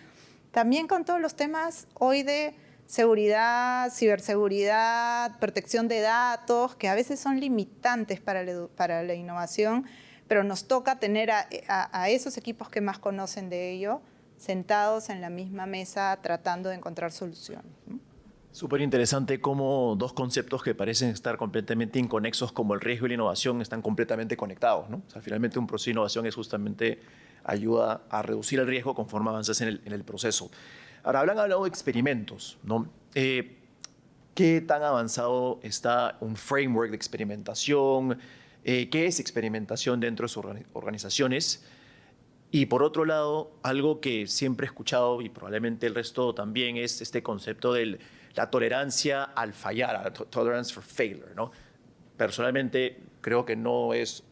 también con todos los temas hoy de seguridad, ciberseguridad, protección de datos, que a veces son limitantes para la innovación, pero nos toca tener a esos equipos que más conocen de ello sentados en la misma mesa tratando de encontrar soluciones, ¿no? Súper interesante cómo dos conceptos que parecen estar completamente inconexos, como el riesgo y la innovación, están completamente conectados, ¿no? O sea, finalmente un proceso de innovación es justamente ayuda a reducir el riesgo conforme avanzas en el proceso. Ahora, han hablado de experimentos, ¿no? ¿Qué tan avanzado está un framework de experimentación? ¿Qué es experimentación dentro de sus organizaciones? Y por otro lado, algo que siempre he escuchado y probablemente el resto también es este concepto de la tolerancia al fallar, tolerance for failure, ¿no? Personalmente creo que no es,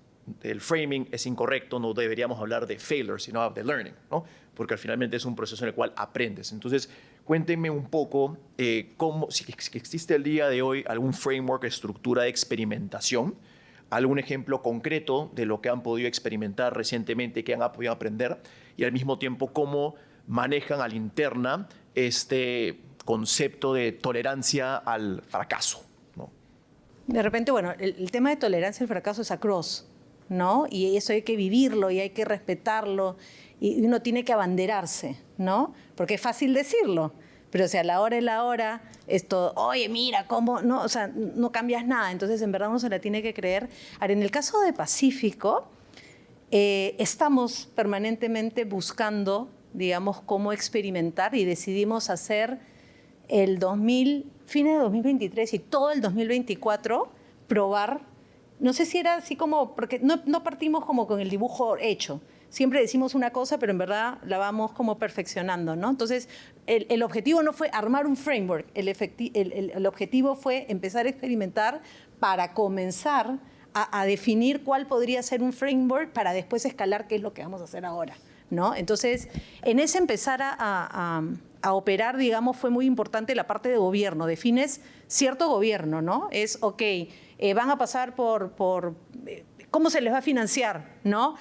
el framing es incorrecto, no deberíamos hablar de failure, sino de learning, ¿no? Porque finalmente es un proceso en el cual aprendes. Entonces, Cuéntenme un poco si existe el día de hoy algún framework, estructura de experimentación, algún ejemplo concreto de lo que han podido experimentar recientemente, que han podido aprender, y al mismo tiempo cómo manejan a la interna este concepto de tolerancia al fracaso, ¿no? De repente, bueno, el tema de tolerancia al fracaso es across, ¿no? Y eso hay que vivirlo y hay que respetarlo y uno tiene que abanderarse, ¿no? Porque es fácil decirlo, pero si a la hora es la hora, esto, oye, mira, ¿cómo? No, o sea, no cambias nada, entonces en verdad uno se la tiene que creer. Ahora, en el caso de Pacífico, estamos permanentemente buscando, digamos, cómo experimentar y decidimos hacer fines de 2023 y todo el 2024 probar. No sé si era así como, porque no partimos como con el dibujo hecho. Siempre decimos una cosa, pero en verdad la vamos como perfeccionando, ¿no? Entonces, el objetivo no fue armar un framework, el objetivo fue empezar a experimentar para comenzar a definir cuál podría ser un framework para después escalar qué es lo que vamos a hacer ahora, ¿no? Entonces, en ese empezar a operar, digamos, fue muy importante la parte de gobierno. Defines cierto gobierno, ¿no? Es, ok, van a pasar por ¿cómo se les va a financiar, ¿no?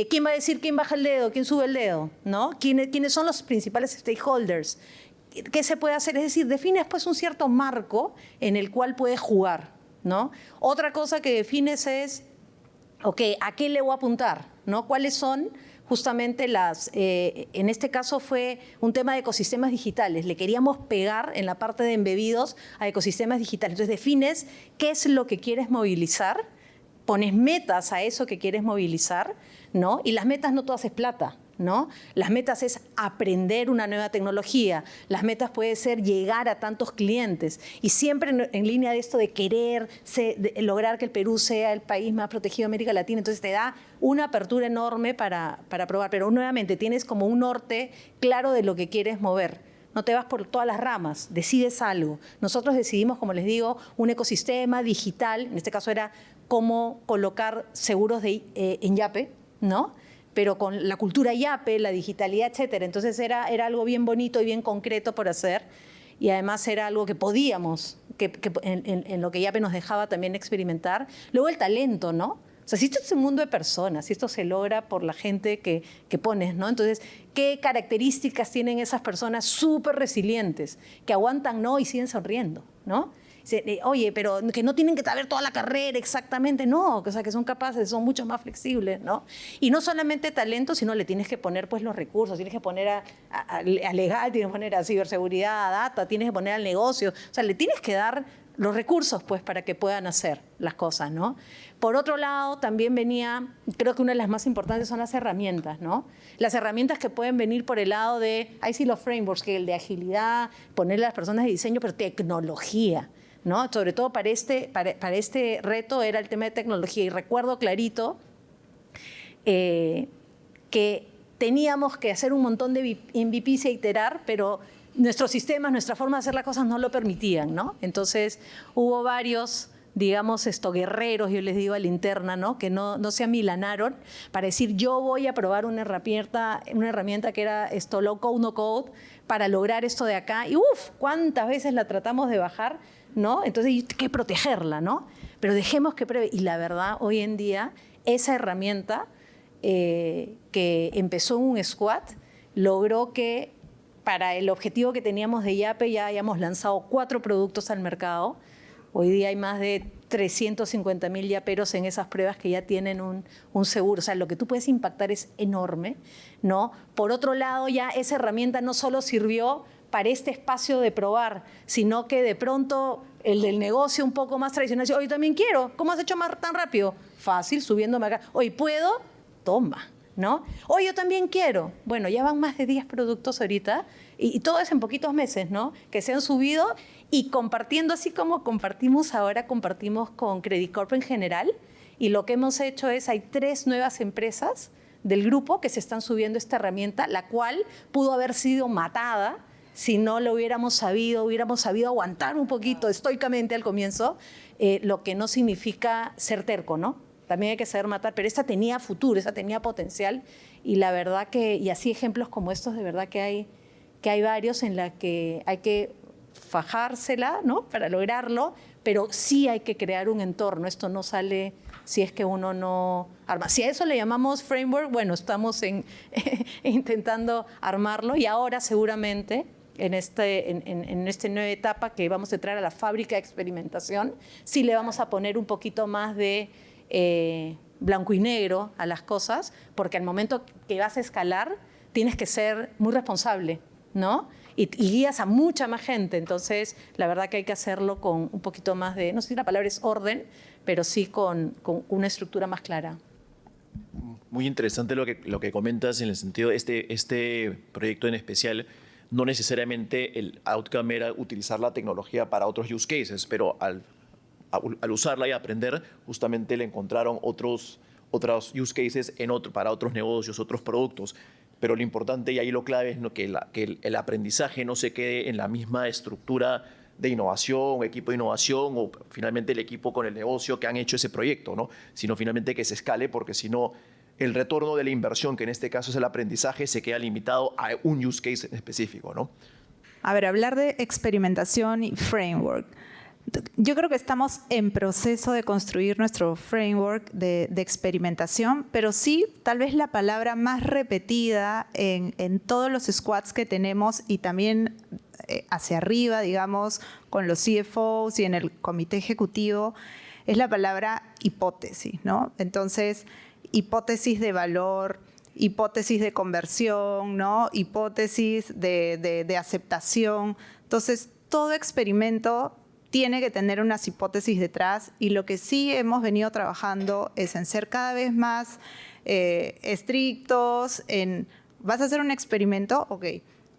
¿Quién va a decir quién baja el dedo, quién sube el dedo, ¿no? ¿Quiénes son los principales stakeholders? ¿Qué se puede hacer? Es decir, defines pues un cierto marco en el cual puedes jugar, ¿no? Otra cosa que defines es, ok, ¿a qué le voy a apuntar, ¿no? ¿Cuáles son justamente en este caso fue un tema de ecosistemas digitales, le queríamos pegar en la parte de embebidos a ecosistemas digitales. Entonces defines qué es lo que quieres movilizar, pones metas a eso que quieres movilizar, ¿no? Y las metas no todas es plata, ¿no? Las metas es aprender una nueva tecnología, las metas puede ser llegar a tantos clientes y siempre en línea de esto de querer lograr que el Perú sea el país más protegido de América Latina, entonces te da una apertura enorme para probar, pero nuevamente tienes como un norte claro de lo que quieres mover. No te vas por todas las ramas, decides algo. Nosotros decidimos, como les digo, un ecosistema digital, en este caso era cómo colocar seguros en Yape, ¿no? Pero con la cultura Yape, la digitalidad, etcétera. Entonces era algo bien bonito y bien concreto por hacer y además era algo que podíamos, en lo que Yape nos dejaba también experimentar. Luego el talento, ¿no? O sea, si esto es un mundo de personas, si esto se logra por la gente que pones, ¿no? Entonces, ¿qué características tienen esas personas súper resilientes que aguantan no y siguen sonriendo, ¿no? Oye, pero que no tienen que saber toda la carrera exactamente, no, o sea, que son capaces, son mucho más flexibles, ¿no? Y no solamente talento, sino le tienes que poner pues los recursos, tienes que poner a legal, tienes que poner a ciberseguridad, a data, tienes que poner al negocio, o sea, le tienes que dar los recursos pues para que puedan hacer las cosas, ¿no? Por otro lado, también venía, creo que una de las más importantes son las herramientas, ¿no? Las herramientas que pueden venir por el lado de, ahí sí los frameworks, que el de agilidad, ponerle a las personas de diseño, pero tecnología, ¿no? Sobre todo para este reto era el tema de tecnología. Y recuerdo clarito que teníamos que hacer un montón de MVPs e iterar, pero nuestros sistemas, nuestra forma de hacer las cosas no lo permitían, ¿no? Entonces hubo varios, digamos, guerreros, yo les digo a la interna, ¿no? Que no se amilanaron para decir, yo voy a probar una herramienta que era low code, no code, para lograr esto de acá. Y cuántas veces la tratamos de bajar, ¿no? Entonces hay que protegerla, ¿no? Pero dejemos que pruebe. Y la verdad, hoy en día, esa herramienta que empezó en un squad, logró que para el objetivo que teníamos de Yape ya hayamos lanzado 4 productos al mercado. Hoy día hay más de 350.000 yaperos en esas pruebas que ya tienen un seguro. O sea, lo que tú puedes impactar es enorme, ¿no? Por otro lado, ya esa herramienta no solo sirvió para este espacio de probar, sino que de pronto el del negocio un poco más tradicional dice, oye, también quiero. ¿Cómo has hecho tan rápido? Fácil, subiéndome acá. Oye, ¿puedo? Toma, ¿no? Oye, yo también quiero. Bueno, ya van más de 10 productos ahorita y todo es en poquitos meses, ¿no? Que se han subido y compartiendo, así como compartimos ahora, compartimos con Credit Corp en general y lo que hemos hecho es, hay 3 nuevas empresas del grupo que se están subiendo esta herramienta, la cual pudo haber sido matada si no lo hubiéramos sabido aguantar un poquito estoicamente al comienzo, lo que no significa ser terco, ¿no? También hay que saber matar, pero esta tenía futuro, esta tenía potencial y la verdad que, y así ejemplos como estos de verdad que que hay varios en la que hay que fajársela, ¿no?, para lograrlo, pero sí hay que crear un entorno. Esto no sale si es que uno no arma. Si a eso le llamamos framework, bueno, estamos intentando armarlo, y ahora seguramente en esta nueva etapa que vamos a entrar a la fábrica de experimentación, sí le vamos a poner un poquito más de blanco y negro a las cosas, porque al momento que vas a escalar tienes que ser muy responsable, ¿no? Y guías a mucha más gente. Entonces, la verdad que hay que hacerlo con un poquito más de, no sé si la palabra es orden, pero sí con una estructura más clara. Muy interesante lo que comentas, en el sentido de este proyecto en especial. No necesariamente el outcome era utilizar la tecnología para otros use cases, pero al usarla y aprender, justamente le encontraron otros use cases para otros negocios, otros productos. Pero lo importante y ahí lo clave es que el aprendizaje no se quede en la misma estructura de innovación, equipo de innovación o finalmente el equipo con el negocio que han hecho ese proyecto, ¿no? Sino finalmente que se escale, porque si no, el retorno de la inversión, que en este caso es el aprendizaje, se queda limitado a un use case en específico, ¿no? A ver, hablar de experimentación y framework. Yo creo que estamos en proceso de construir nuestro framework de experimentación, pero sí, tal vez la palabra más repetida en todos los squads que tenemos y también hacia arriba, digamos, con los CFOs y en el comité ejecutivo, es la palabra hipótesis, ¿no? Entonces, hipótesis de valor, hipótesis de conversión, ¿no? Hipótesis de aceptación. Entonces, todo experimento tiene que tener unas hipótesis detrás, y lo que sí hemos venido trabajando es en ser cada vez más estrictos en, ¿vas a hacer un experimento? Ok,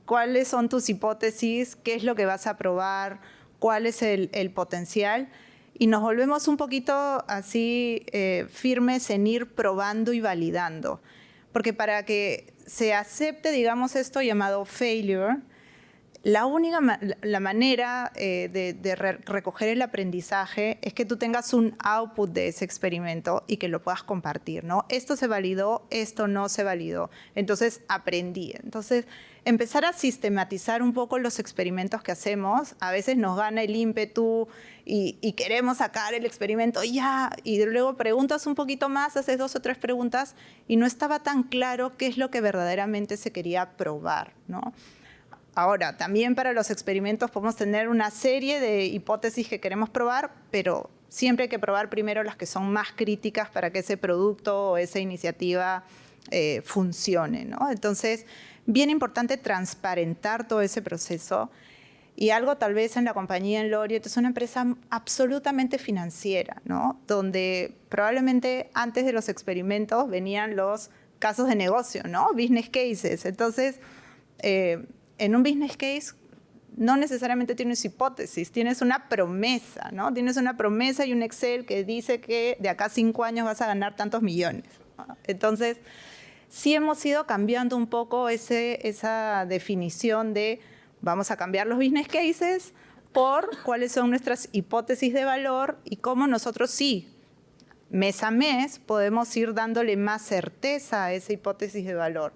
¿cuáles son tus hipótesis? ¿Qué es lo que vas a probar? ¿Cuál es el potencial? Y nos volvemos un poquito así firmes en ir probando y validando. Porque para que se acepte, digamos, esto llamado failure, la manera de recoger el aprendizaje es que tú tengas un output de ese experimento y que lo puedas compartir, ¿no? Esto se validó, esto no se validó. Entonces, aprendí. Entonces, empezar a sistematizar un poco los experimentos que hacemos. A veces nos gana el ímpetu y queremos sacar el experimento ya, y luego preguntas un poquito más, haces 2 o 3 preguntas y no estaba tan claro qué es lo que verdaderamente se quería probar, ¿no? Ahora, también para los experimentos podemos tener una serie de hipótesis que queremos probar, pero siempre hay que probar primero las que son más críticas para que ese producto o esa iniciativa funcione, ¿no? Entonces, bien importante transparentar todo ese proceso. Y algo tal vez en la compañía, en Laureate, es una empresa absolutamente financiera, ¿no? Donde probablemente antes de los experimentos venían los casos de negocio, ¿no? Business cases. Entonces, en un business case no necesariamente tienes hipótesis, tienes una promesa, ¿no? Tienes una promesa y un Excel que dice que de acá a 5 años vas a ganar tantos millones, ¿no? Entonces, sí hemos ido cambiando un poco esa definición de vamos a cambiar los business cases por cuáles son nuestras hipótesis de valor y cómo nosotros sí, mes a mes, podemos ir dándole más certeza a esa hipótesis de valor,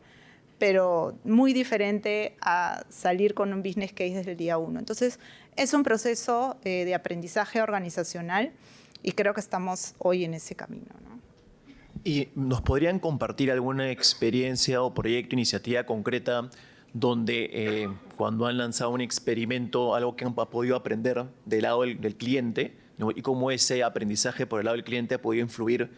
pero muy diferente a salir con un business case desde el día 1. Entonces, es un proceso de aprendizaje organizacional y creo que estamos hoy en ese camino, ¿no? ¿Y nos podrían compartir alguna experiencia o proyecto, iniciativa concreta donde cuando han lanzado un experimento, algo que han podido aprender del lado del cliente, ¿no? Y cómo ese aprendizaje por el lado del cliente ha podido influir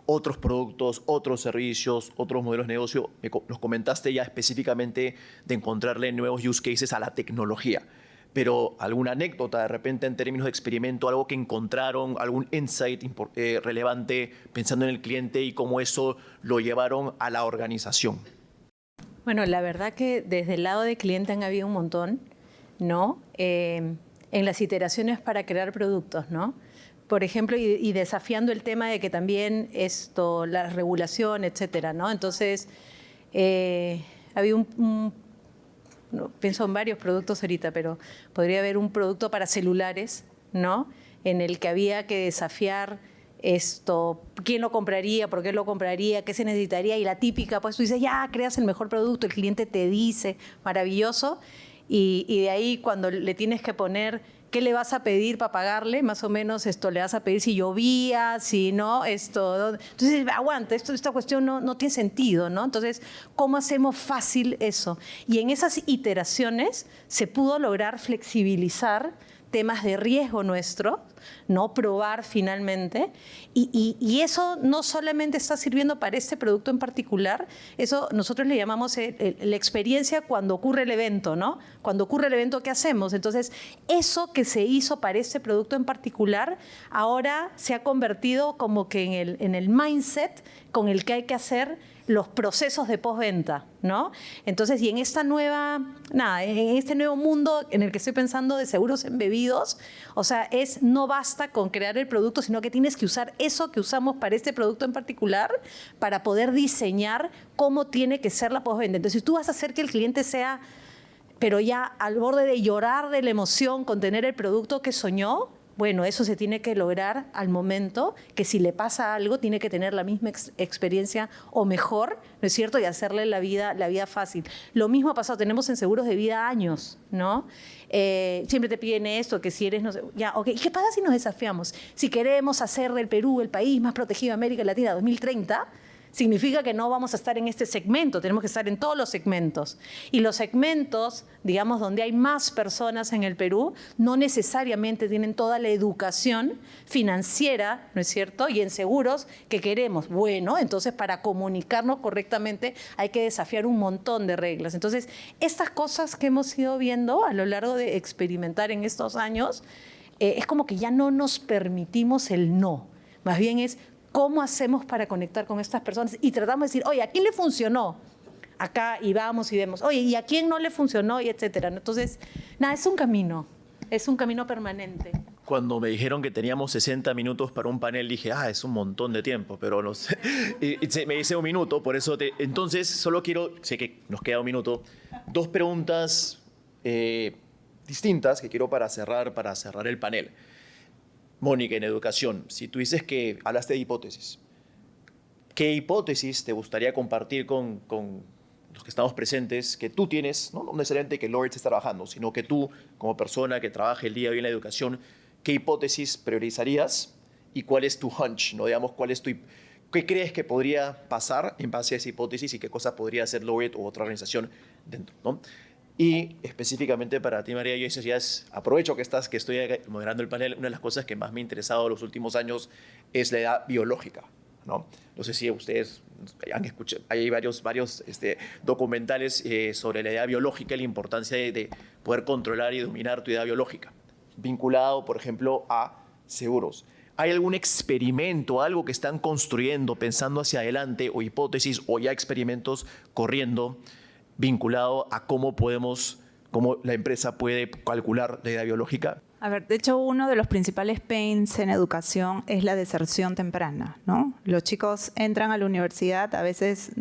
otros productos, otros servicios, otros modelos de negocio? Nos comentaste ya específicamente de encontrarle nuevos use cases a la tecnología, pero alguna anécdota de repente en términos de experimento, algo que encontraron, algún insight relevante pensando en el cliente y cómo eso lo llevaron a la organización. Bueno, la verdad que desde el lado del cliente han habido un montón, ¿no? En las iteraciones para crear productos, ¿no? Por ejemplo, y desafiando el tema de que también la regulación, etcétera, ¿no? Entonces, había no, pienso en varios productos ahorita, pero podría haber un producto para celulares, ¿no? En el que había que desafiar quién lo compraría, por qué lo compraría, qué se necesitaría, y la típica, pues tú dices, ya, creas el mejor producto, el cliente te dice, maravilloso, y de ahí cuando le tienes que poner qué le vas a pedir para pagarle, más o menos le vas a pedir si llovía, si no, entonces aguanta, esta cuestión no tiene sentido, ¿no? Entonces, ¿cómo hacemos fácil eso? Y en esas iteraciones se pudo lograr flexibilizar temas de riesgo nuestro, ¿no? Probar finalmente. Y eso no solamente está sirviendo para este producto en particular, eso nosotros le llamamos la experiencia cuando ocurre el evento, ¿no? Cuando ocurre el evento, ¿qué hacemos? Entonces, eso que se hizo para este producto en particular, ahora se ha convertido como que en el mindset con el que hay que hacer los procesos de postventa, ¿no? Entonces, y en este nuevo mundo en el que estoy pensando de seguros embebidos, o sea, no basta con crear el producto, sino que tienes que usar eso que usamos para este producto en particular para poder diseñar cómo tiene que ser la postventa. Entonces, si tú vas a hacer que el cliente sea, pero ya al borde de llorar de la emoción con tener el producto que soñó, bueno, eso se tiene que lograr al momento, que si le pasa algo tiene que tener la misma experiencia o mejor, ¿no es cierto? Y hacerle la vida fácil. Lo mismo ha pasado, tenemos en seguros de vida años, ¿no? Siempre te piden esto, que si eres, no sé, ya, ok, ¿qué pasa si nos desafiamos? Si queremos hacer del Perú el país más protegido de América Latina 2030, significa que no vamos a estar en este segmento, tenemos que estar en todos los segmentos. Y los segmentos, digamos, donde hay más personas en el Perú, no necesariamente tienen toda la educación financiera, ¿no es cierto?, y en seguros que queremos. Bueno, entonces para comunicarnos correctamente hay que desafiar un montón de reglas. Entonces, estas cosas que hemos ido viendo a lo largo de experimentar en estos años, es como que ya no nos permitimos el no. Más bien es cómo hacemos para conectar con estas personas y tratamos de decir, oye, ¿a quién le funcionó? Acá y vamos y vemos, oye, ¿y a quién no le funcionó? Y etcétera. Entonces, es un camino permanente. Cuando me dijeron que teníamos 60 minutos para un panel, dije, es un montón de tiempo, pero no sé. Me dice un minuto, por eso entonces, solo sé que nos queda un minuto, 2 preguntas distintas que quiero para cerrar el panel. Mónica, en educación, si tú dices que hablaste de hipótesis, ¿qué hipótesis te gustaría compartir con los que estamos presentes, que tú tienes, no necesariamente que Laureate esté trabajando, sino que tú, como persona que trabaja el día de hoy en la educación, qué hipótesis priorizarías y cuál es tu hunch, ¿no? Digamos, ¿qué crees que podría pasar en base a esa hipótesis y qué cosas podría hacer Laureate u otra organización dentro, ¿no? Y específicamente para ti, María, yo aprovecho que estoy moderando el panel. Una de las cosas que más me ha interesado en los últimos años es la edad biológica, ¿no? No sé si ustedes han escuchado, hay varios documentales sobre la edad biológica y la importancia de poder controlar y dominar tu edad biológica, vinculado, por ejemplo, a seguros. ¿Hay algún experimento, algo que están construyendo, pensando hacia adelante, o hipótesis, o ya experimentos corriendo, vinculado a cómo la empresa puede calcular la edad biológica? A ver, de hecho, uno de los principales pains en educación es la deserción temprana, ¿no? Los chicos entran a la universidad a veces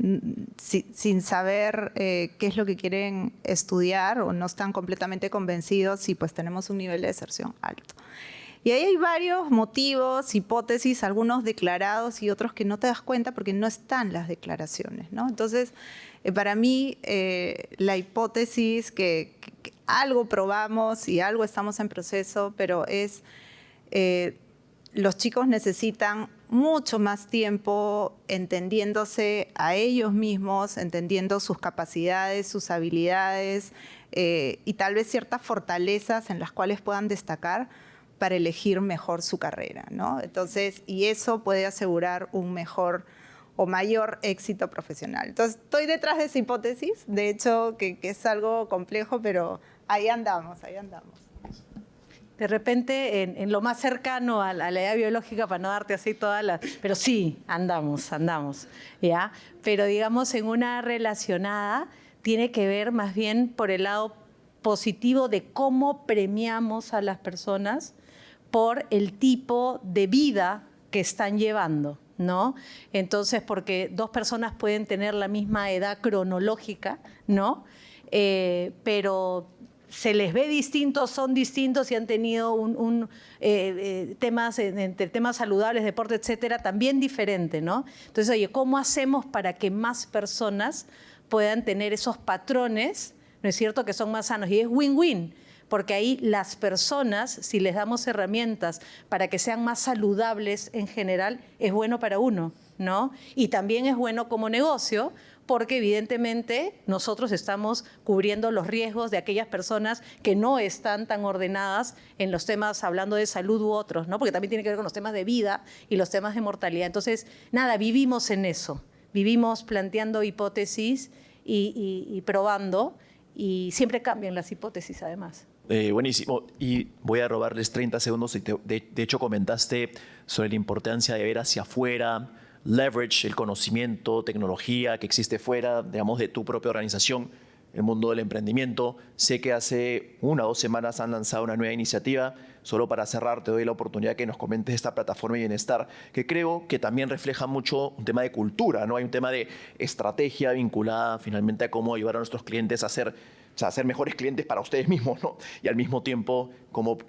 sin saber qué es lo que quieren estudiar o no están completamente convencidos y pues tenemos un nivel de deserción alto. Y ahí hay varios motivos, hipótesis, algunos declarados y otros que no te das cuenta porque no están las declaraciones, ¿no? Entonces, para mí, la hipótesis que algo probamos y algo estamos en proceso, pero es los chicos necesitan mucho más tiempo entendiéndose a ellos mismos, entendiendo sus capacidades, sus habilidades y tal vez ciertas fortalezas en las cuales puedan destacar para elegir mejor su carrera, ¿no? Entonces, y eso puede asegurar un mejor o mayor éxito profesional. Entonces, estoy detrás de esa hipótesis, de hecho, que es algo complejo, pero ahí andamos, ahí andamos. De repente, en lo más cercano a la edad biológica, para no darte así todas las... Pero sí, andamos, ¿ya? Pero digamos, en una relacionada, tiene que ver más bien por el lado positivo de cómo premiamos a las personas por el tipo de vida que están llevando, ¿no? Entonces, porque 2 personas pueden tener la misma edad cronológica, ¿no? Pero se les ve distintos, son distintos y han tenido temas, entre temas saludables, deporte, etcétera, también diferente, ¿no? Entonces, oye, ¿cómo hacemos para que más personas puedan tener esos patrones, ¿no es cierto?, que son más sanos? Y es win-win, porque ahí las personas, si les damos herramientas para que sean más saludables en general, es bueno para uno, ¿no? Y también es bueno como negocio, porque evidentemente nosotros estamos cubriendo los riesgos de aquellas personas que no están tan ordenadas en los temas, hablando de salud u otros, ¿no? Porque también tiene que ver con los temas de vida y los temas de mortalidad. Entonces, nada, vivimos en eso, vivimos planteando hipótesis y probando, y siempre cambian las hipótesis además. Buenísimo. Y voy a robarles 30 segundos. De hecho, comentaste sobre la importancia de ver hacia afuera, leverage, el conocimiento, tecnología que existe fuera, digamos, de tu propia organización, el mundo del emprendimiento. Sé que hace 1 o 2 semanas han lanzado una nueva iniciativa. Solo para cerrar, te doy la oportunidad que nos comentes esta plataforma de bienestar, que creo que también refleja mucho un tema de cultura, ¿no? Hay un tema de estrategia vinculada finalmente a cómo ayudar a nuestros clientes a ser mejores clientes para ustedes mismos, ¿no? Y al mismo tiempo, como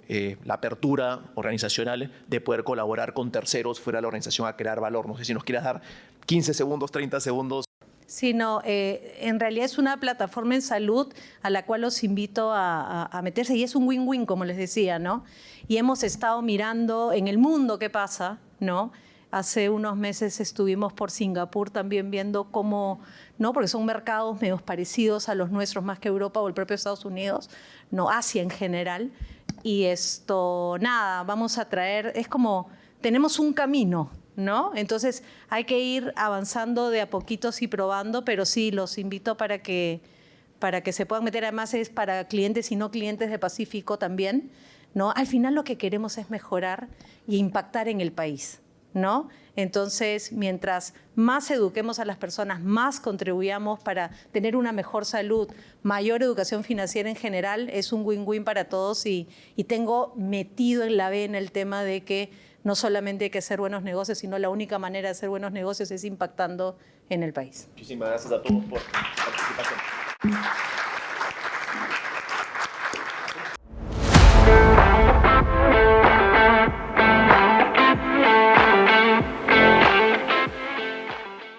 la apertura organizacional de poder colaborar con terceros fuera de la organización a crear valor. No sé si nos quieras dar 15 segundos, 30 segundos. Sí, no, en realidad es una plataforma en salud a la cual los invito a meterse, y es un win-win, como les decía, ¿no? Y hemos estado mirando en el mundo qué pasa, ¿no? Hace unos meses estuvimos por Singapur también viendo cómo, ¿no? Porque son mercados medio parecidos a los nuestros, más que Europa o el propio Estados Unidos, no, Asia en general. Y nada, vamos a traer, es como, tenemos un camino, ¿no? Entonces hay que ir avanzando de a poquitos y probando, pero sí, los invito para que se puedan meter. Además es para clientes y no clientes de Pacífico también, ¿no? Al final lo que queremos es mejorar y impactar en el país, ¿no? Entonces, mientras más eduquemos a las personas, más contribuyamos para tener una mejor salud, mayor educación financiera en general, es un win-win para todos, y tengo metido en la vena el tema de que no solamente hay que hacer buenos negocios, sino la única manera de hacer buenos negocios es impactando en el país. Muchísimas gracias a todos por la participación.